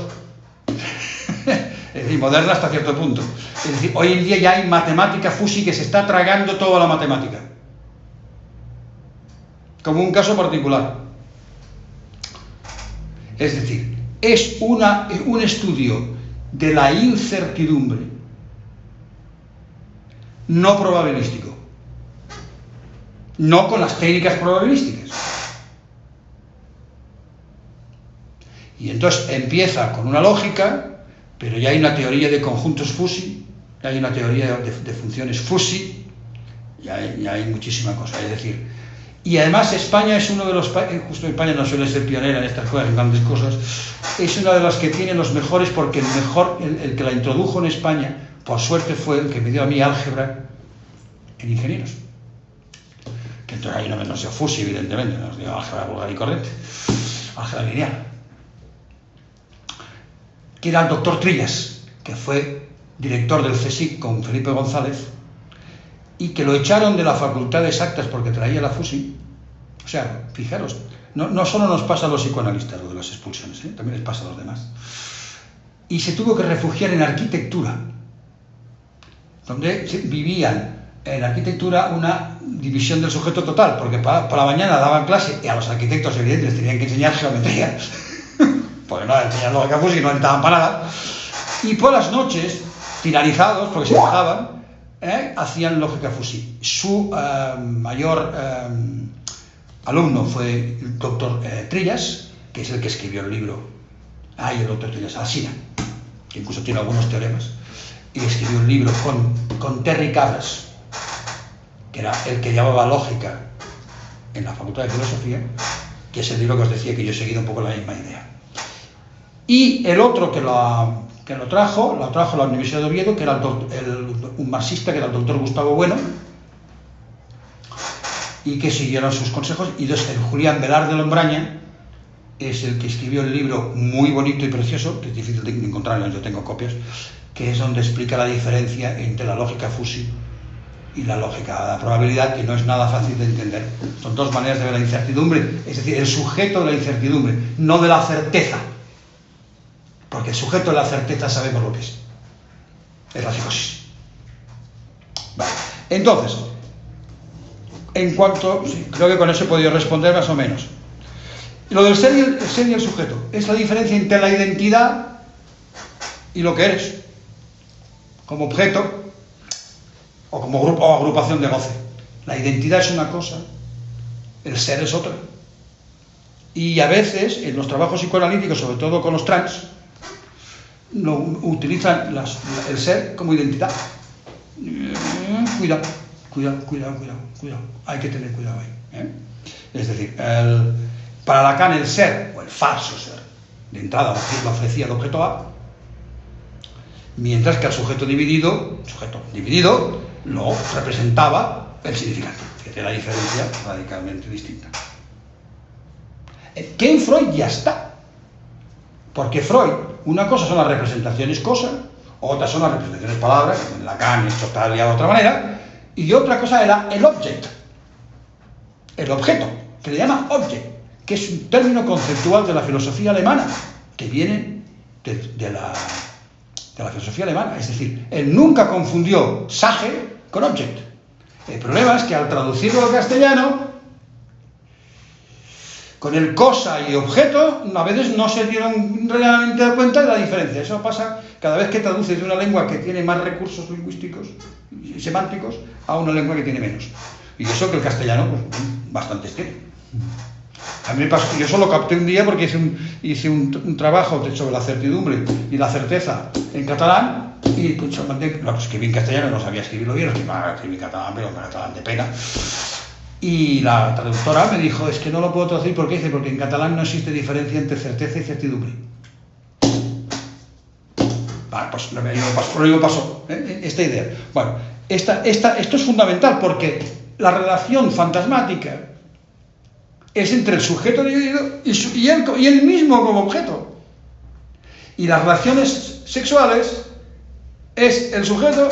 Es decir, moderna hasta cierto punto. Es decir, hoy en día ya hay matemática Fussi que se está tragando toda la matemática. Como un caso particular. Es decir, es un estudio de la incertidumbre no probabilístico. No con las técnicas probabilísticas. Y entonces empieza con una lógica, pero ya hay una teoría de conjuntos Fussi, ya hay una teoría de funciones Fussi, ya hay muchísima cosa. Es decir, y además España es uno de los países, justo España no suele ser pionera en estas cosas, en grandes cosas, es una de las que tiene los mejores, porque el que la introdujo en España, por suerte, fue el que me dio a mí álgebra en ingenieros. Que entonces ahí no sé Fussi, evidentemente, nos dio álgebra vulgar y corriente, álgebra lineal. Que era el doctor Trillas, que fue director del CSIC con Felipe González, y que lo echaron de la Facultad de Exactas porque traía la Fussi. O sea, fijaros, no solo nos pasa a los psicoanalistas lo de las expulsiones, también les pasa a los demás. Y se tuvo que refugiar en arquitectura, donde vivían en arquitectura una división del sujeto total, porque por la mañana daban clase y a los arquitectos evidentemente les tenían que enseñar geometría, porque no enseñaban lógica Fussi, no necesitaban para nada, y por las noches, finalizados, porque se dejaban, hacían lógica Fussi. Su mayor alumno fue el doctor Trillas, que es el que escribió el libro, el doctor Trillas, Alsina, que incluso tiene algunos teoremas, y escribió un libro con Terry Cabras, que era el que llevaba lógica en la Facultad de Filosofía, que es el libro que os decía que yo he seguido un poco la misma idea. Y el otro que lo trajo a la Universidad de Oviedo, que era un marxista, que era el doctor Gustavo Bueno, y que siguieron sus consejos. Y entonces el Julián Velarde Lombraña es el que escribió el libro muy bonito y precioso, que es difícil de encontrarlo, yo tengo copias, que es donde explica la diferencia entre la lógica Fussi y la lógica de la probabilidad, que no es nada fácil de entender. Son dos maneras de ver la incertidumbre, es decir, el sujeto de la incertidumbre, no de la certeza. Porque el sujeto de la certeza sabemos lo que es la psicosis. Vale. Entonces, en cuanto... Sí, creo que con eso he podido responder más o menos. Lo del ser y el sujeto es la diferencia entre la identidad y lo que eres, como objeto o como grupo o agrupación de goce. La identidad es una cosa, el ser es otra. Y a veces, en los trabajos psicoanalíticos, sobre todo con los trans, utilizan el ser como identidad. Cuidado. Hay que tener cuidado ahí. Es decir, para Lacan el ser, o el falso ser, de entrada lo ofrecía el objeto A, mientras que al sujeto dividido lo representaba el significante. Fíjate la diferencia radicalmente distinta. Que en Freud ya está. Porque Freud, una cosa son las representaciones cosa, otra son las representaciones palabras, en Lacan esto está liado de otra manera, y otra cosa era el object, el objeto, que le llama object, que es un término conceptual de la filosofía alemana, que viene de la filosofía alemana. Es decir, él nunca confundió Sache con object. El problema es que al traducirlo al castellano, con el cosa y objeto, a veces no se dieron realmente cuenta de la diferencia. Eso pasa cada vez que traduces de una lengua que tiene más recursos lingüísticos y semánticos a una lengua que tiene menos. Y eso que el castellano, pues, bastantes tiene. A mí me pasó, yo solo capté un día porque hice un trabajo sobre la certidumbre y la certeza en catalán, y pues, escribí en castellano, no sabía escribirlo bien, escribí en catalán, pero en catalán de pena. Y la traductora me dijo, es que no lo puedo traducir porque en catalán no existe diferencia entre certeza y certidumbre. Vale, pues por ello pasó esta idea. Bueno, esto es fundamental porque la relación fantasmática es entre el sujeto dividido y él mismo como objeto. Y las relaciones sexuales es el sujeto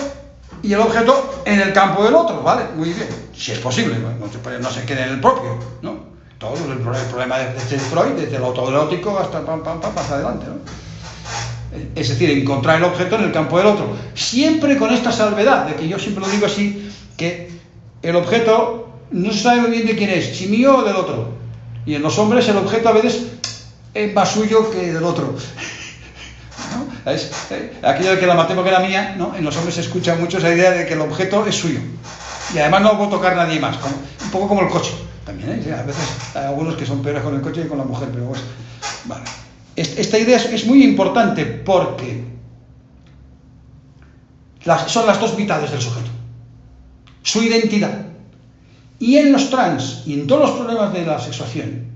y el objeto en el campo del otro, ¿vale? Muy bien, si es posible, no se quede en el propio, ¿no? Todo el problema de Freud, desde el autoerótico hasta hacia adelante, ¿no? Es decir, encontrar el objeto en el campo del otro. Siempre con esta salvedad, de que yo siempre lo digo así, que el objeto no se sabe muy bien de quién es, si mío o del otro. Y en los hombres el objeto a veces es más suyo que del otro. ¿No? Aquello de que la matemos que era mía, ¿no? En los hombres se escucha mucho esa idea de que el objeto es suyo. Y además no lo puede tocar nadie más. Un poco como el coche. También, ¿eh? A veces hay algunos que son peores con el coche que con la mujer, pero bueno. Vale. Esta idea es muy importante porque son las dos mitades del sujeto. Su identidad. Y en los trans y en todos los problemas de la sexuación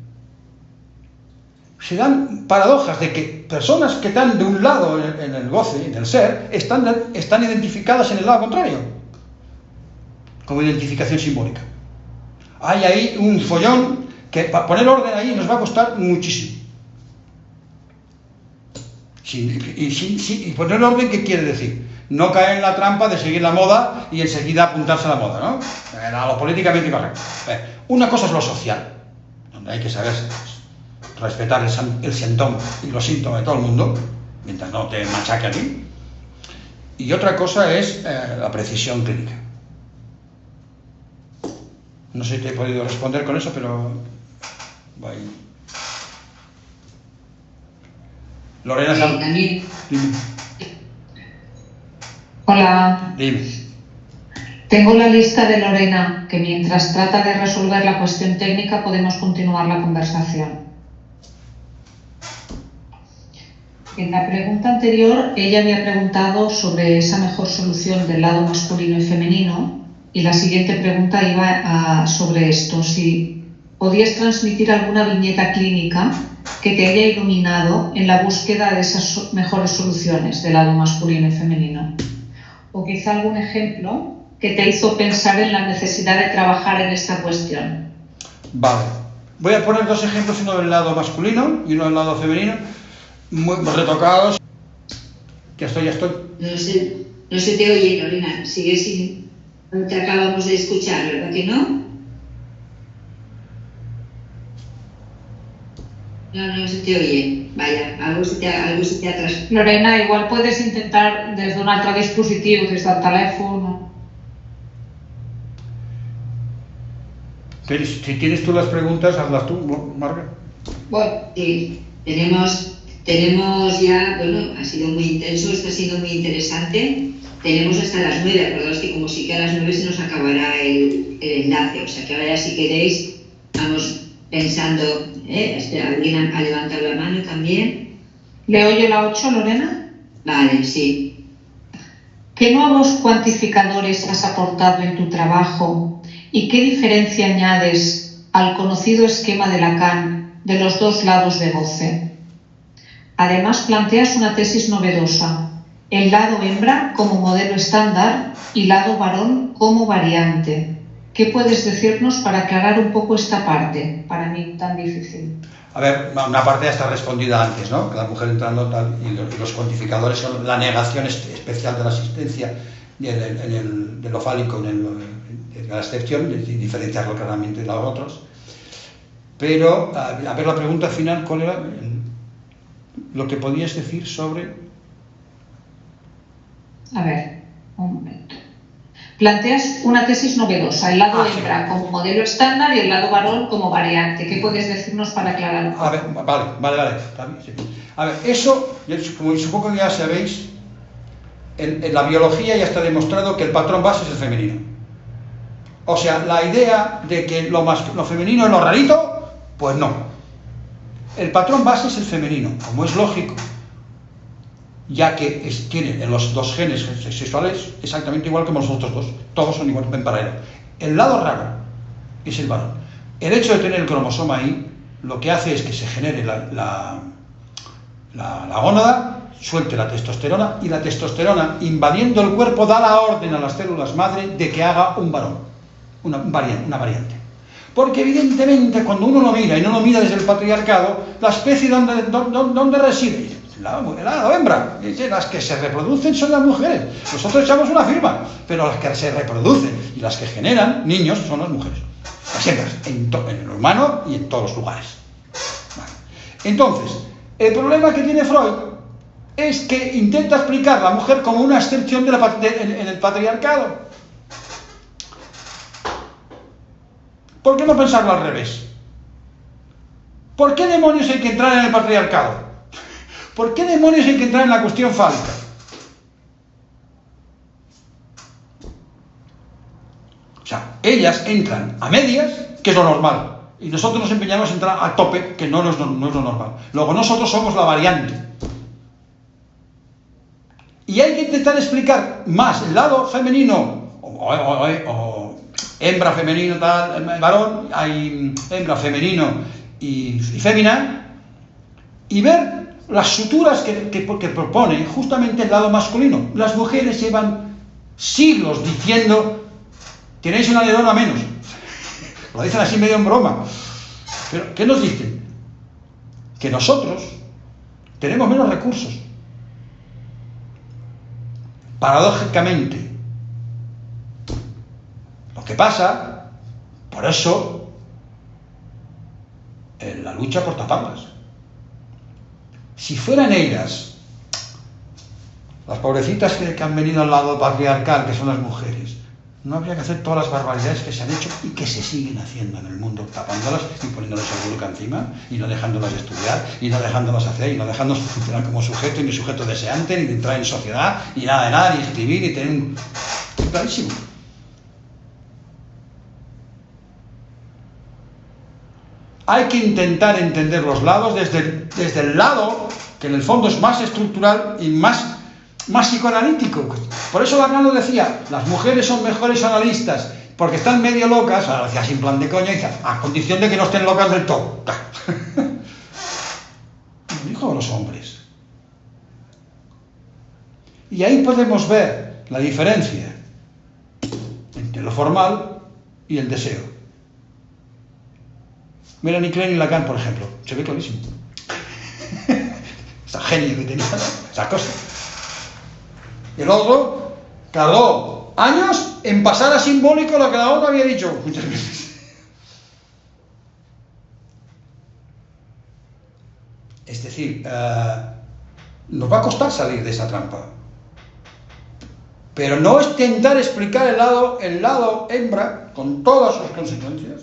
se dan paradojas de que personas que están de un lado en el goce, en el ser, están identificadas en el lado contrario, como identificación simbólica. Hay ahí un follón que para poner orden ahí nos va a costar muchísimo. Y poner orden, ¿qué quiere decir? No caer en la trampa de seguir la moda y enseguida apuntarse a la moda, ¿no? A lo políticamente correcto. Una cosa es lo social, donde hay que saber respetar el sentón y los síntomas de todo el mundo, mientras no te machaque a ti. Y otra cosa es la precisión clínica. No sé si te he podido responder con eso, pero... Voy. Lorena, también. Dime. Hola. Dime. Tengo la lista de Lorena, que mientras trata de resolver la cuestión técnica podemos continuar la conversación. En la pregunta anterior, ella había preguntado sobre esa mejor solución del lado masculino y femenino, y la siguiente pregunta iba sobre esto, si podías transmitir alguna viñeta clínica que te haya iluminado en la búsqueda de esas mejores soluciones del lado masculino y femenino. O quizá algún ejemplo que te hizo pensar en la necesidad de trabajar en esta cuestión. Vale. Voy a poner dos ejemplos, uno del lado masculino y uno del lado femenino, muy retocados. Ya estoy. No se te oye, Lorena. Sigue sin... No te acabamos de escuchar, ¿verdad que no? No se te oye. Vaya, algo se te ha atrasado. Lorena, igual puedes intentar desde un altre dispositiu, desde el teléfono. Si tienes tú las preguntas, hazlas tú, Marga. Bueno, sí, tenemos ya, bueno, ha sido muy intenso, está siendo muy interesante. Tenemos hasta las 9, acordaos que como sí que a las 9 se nos acabará el enlace, o sea que ahora ya si queréis vamos pensando, espera, alguien ha levantado la mano también. ¿Le oye la 8, Lorena? Vale, sí. ¿Qué nuevos cuantificadores has aportado en tu trabajo y qué diferencia añades al conocido esquema de Lacan de los dos lados de goce? Además, planteas una tesis novedosa, el lado hembra como modelo estándar y lado varón como variante. ¿Qué puedes decirnos para aclarar un poco esta parte, para mí tan difícil? A ver, una parte ya está respondida antes, ¿no? Que la mujer entrando tal, y los cuantificadores son la negación especial de la existencia de lo fálico en la excepción, diferenciarlo claramente de los otros. Pero, a ver, la pregunta final, ¿cuál era? Lo que podías decir sobre... A ver, un momento. Planteas una tesis novedosa, el lado hembra como modelo estándar y el lado varón como variante. ¿Qué puedes decirnos para aclarar un poco? A ver, vale. Sí. A ver, eso, como supongo que ya sabéis, en la biología ya está demostrado que el patrón base es el femenino. O sea, la idea de que lo femenino es lo rarito, pues no. El patrón base es el femenino, como es lógico, ya que tiene en los dos genes sexuales exactamente igual como los otros dos. Todos son igual en paralelo. El lado raro es el varón. El hecho de tener el cromosoma ahí, lo que hace es que se genere la gónada, suelte la testosterona, y la testosterona, invadiendo el cuerpo, da la orden a las células madre de que haga un varón, una variante. Porque evidentemente cuando uno lo mira, y no lo mira desde el patriarcado, la especie ¿dónde reside? El lado hembra. Las que se reproducen son las mujeres. Nosotros echamos una firma, pero las que se reproducen y las que generan niños son las mujeres. Las hembras, en el humano y en todos los lugares. Vale. Entonces, el problema que tiene Freud es que intenta explicar a la mujer como una excepción en el patriarcado. ¿Por qué no pensarlo al revés? ¿Por qué demonios hay que entrar en el patriarcado? ¿Por qué demonios hay que entrar en la cuestión fálica? O sea, ellas entran a medias, que es lo normal, y nosotros nos empeñamos en entrar a tope, que no es lo normal. Luego nosotros somos la variante. Y hay que intentar explicar más el lado femenino, o hembra femenino, tal, varón, hay hembra femenino y fémina, y ver las suturas que propone justamente el lado masculino. Las mujeres llevan siglos diciendo, tenéis una neurona menos. Lo dicen así medio en broma. Pero, ¿qué nos dicen? Que nosotros tenemos menos recursos. Paradójicamente. Lo que pasa, por eso, en la lucha por taparlas. Si fueran ellas, las pobrecitas que han venido al lado patriarcal, que son las mujeres, no habría que hacer todas las barbaridades que se han hecho y que se siguen haciendo en el mundo, tapándolas y poniéndolas el burka encima, y no dejándolas estudiar, y no dejándolas hacer, y no dejándolas funcionar como sujeto, ni sujeto deseante, ni de entrar en sociedad, ni nada de nada, ni escribir, ni tener un... Es clarísimo. Hay que intentar entender los lados desde el lado que en el fondo es más estructural y más psicoanalítico. Por eso Lacan lo decía, las mujeres son mejores analistas porque están medio locas, ahora lo decía sin plan de coña, y dice, a condición de que no estén locas del todo. Lo dijo los hombres. Y ahí podemos ver la diferencia entre lo formal y el deseo. Melanie Klein y Lacan, por ejemplo, se ve clarísimo. Esa genio que tenía, esa cosa. Y el otro tardó años en pasar a simbólico lo que la otra había dicho muchas veces. Es decir, nos va a costar salir de esa trampa. Pero no es intentar explicar el lado hembra, con todas sus consecuencias,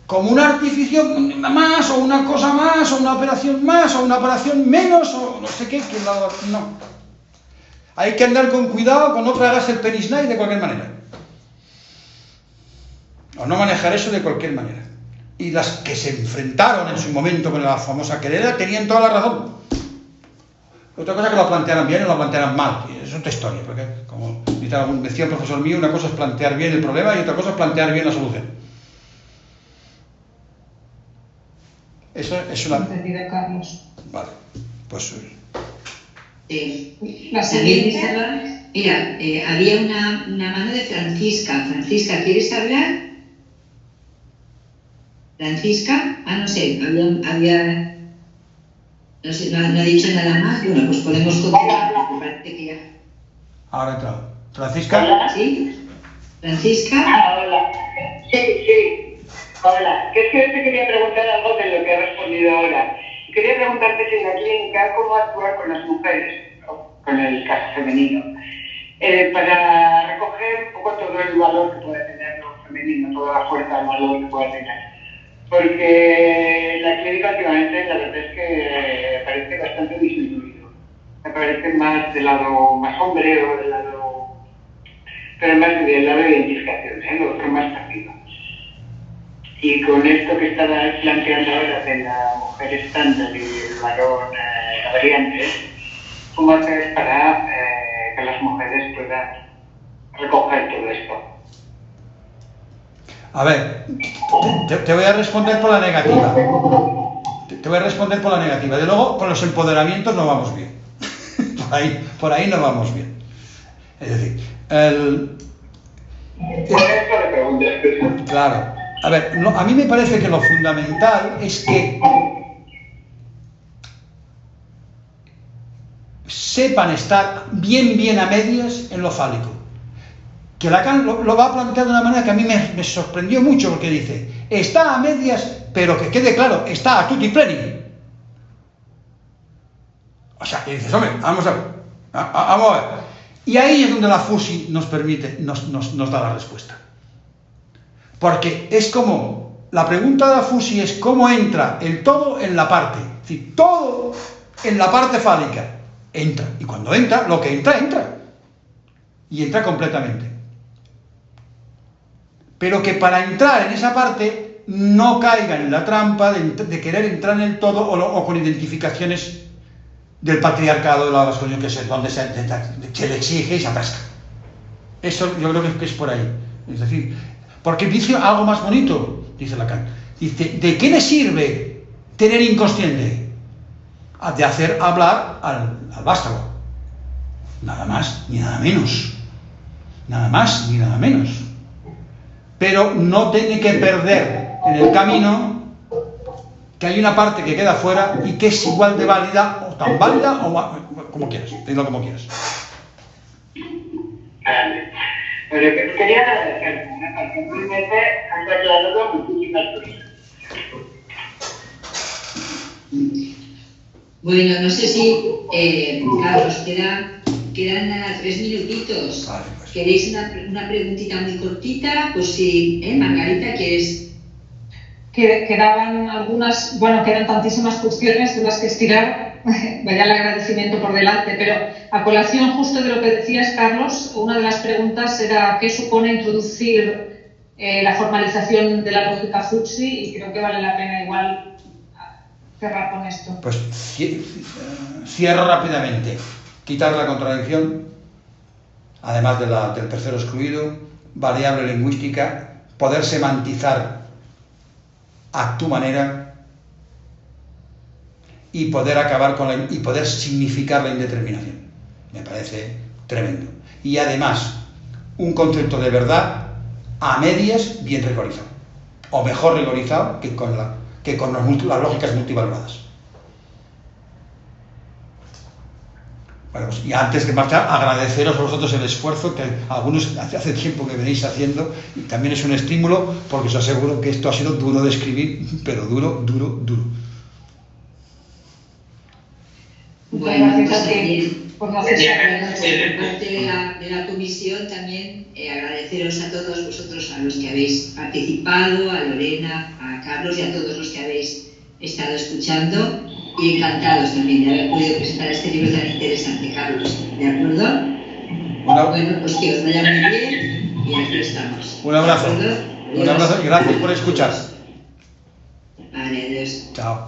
como una artificio más, o una cosa más, o una operación más, o una operación menos, o no sé qué, no. Hay que andar con cuidado con no tragarse el penisnay de cualquier manera. O no manejar eso de cualquier manera. Y las que se enfrentaron en su momento con la famosa querella tenían toda la razón. Otra cosa que lo plantearan bien o lo plantearan mal. Es otra historia, porque como decía un profesor mío, una cosa es plantear bien el problema y otra cosa es plantear bien la solución. Eso es una... Entendido, Carlos. Vale, pues... La siguiente. Mira, había una mano de Francisca. Francisca, ¿quieres hablar? Francisca, no sé, había no sé, no ha dicho nada más. Bueno, pues podemos continuar. Me parece que ya. Ahora ha entrado. ¿Francisca? Hola. ¿Sí? ¿Francisca? Hola. Sí. Hola. Que es que te quería preguntar algo de lo que he respondido ahora. Quería preguntarte si en la clínica cómo actuar con las mujeres, con el caso femenino, para recoger un poco todo el valor que puede tener lo femenino, toda la fuerza del valor que puede tener. Porque la clínica últimamente la verdad es que parece bastante disminuido. Me parece más del lado más hombre o del lado... pero más del lado de identificación, lo otro más pasivo. Y con esto que estaba planteando ahora de la mujer estándar y el varón variante, ¿cómo hacer para que las mujeres puedan recoger todo esto? A ver, te voy a responder por la negativa. Te voy a responder por la negativa. De luego, con los empoderamientos no vamos bien. por ahí no vamos bien. Es decir, Por eso le pregunté. Claro. A ver, a mí me parece que lo fundamental es que sepan estar bien a medias en lo fálico. Que Lacan lo va a plantear de una manera que a mí me sorprendió mucho, porque dice, está a medias, pero que quede claro, está a tutti pleni. O sea, y dices, hombre, vamos a ver. Vamos a ver. Y ahí es donde la FUSI nos permite, nos da la respuesta. Porque es como, la pregunta de la FUSI es cómo entra el todo en la parte. Es decir, todo en la parte fálica entra. Y cuando entra, lo que entra, entra. Y entra completamente. Pero que para entrar en esa parte no caiga en la trampa de querer entrar en el todo o con identificaciones del patriarcado, de la masculinidad, que es donde se le exige y se atasca. Eso yo creo que es por ahí. Es decir, porque dice algo más bonito, dice Lacan. Dice, ¿de qué le sirve tener inconsciente? De hacer hablar al vástago. Nada más ni nada menos. Nada más ni nada menos. Pero no tiene que perder en el camino que hay una parte que queda fuera y que es igual de válida o tan válida o como quieras, dilo como quieras. Pero quería agradecer, porque realmente has aclarado muchísimas cosas. Bueno, no sé si, Carlos, quedan 3 minutitos. Vale, pues. ¿Queréis una preguntita muy cortita? Pues sí, Margarita, ¿quieres? Quedaban algunas, bueno, quedan tantísimas cuestiones de las que estirar, vaya el agradecimiento por delante, pero a colación justo de lo que decías, Carlos, una de las preguntas era ¿qué supone introducir la formalización de la lógica FUSI? Y creo que vale la pena igual cerrar con esto. Pues cierro rápidamente. Quitar la contradicción, además del tercero excluido, variable lingüística, poder semantizar a tu manera y poder acabar con y poder significar la indeterminación. Me parece tremendo. Y además, un concepto de verdad a medias bien rigorizado. O mejor rigorizado que con las lógicas multivaloradas. Bueno, pues, y antes de marchar, agradeceros a vosotros el esfuerzo que algunos hace tiempo que venís haciendo, y también es un estímulo porque os aseguro que esto ha sido duro de escribir, pero duro. Bueno, Gracias pues a ti también, por no hacer bueno, pues por parte de la comisión también agradeceros a todos vosotros, a los que habéis participado, a Lorena, a Carlos y a todos los que habéis estado escuchando, y encantados también de haber podido presentar este libro tan interesante, Carlos. ¿De acuerdo? Bueno, pues que os vaya muy bien y aquí estamos. Un abrazo. Un abrazo y gracias por escuchar. Vale, adiós. Chao.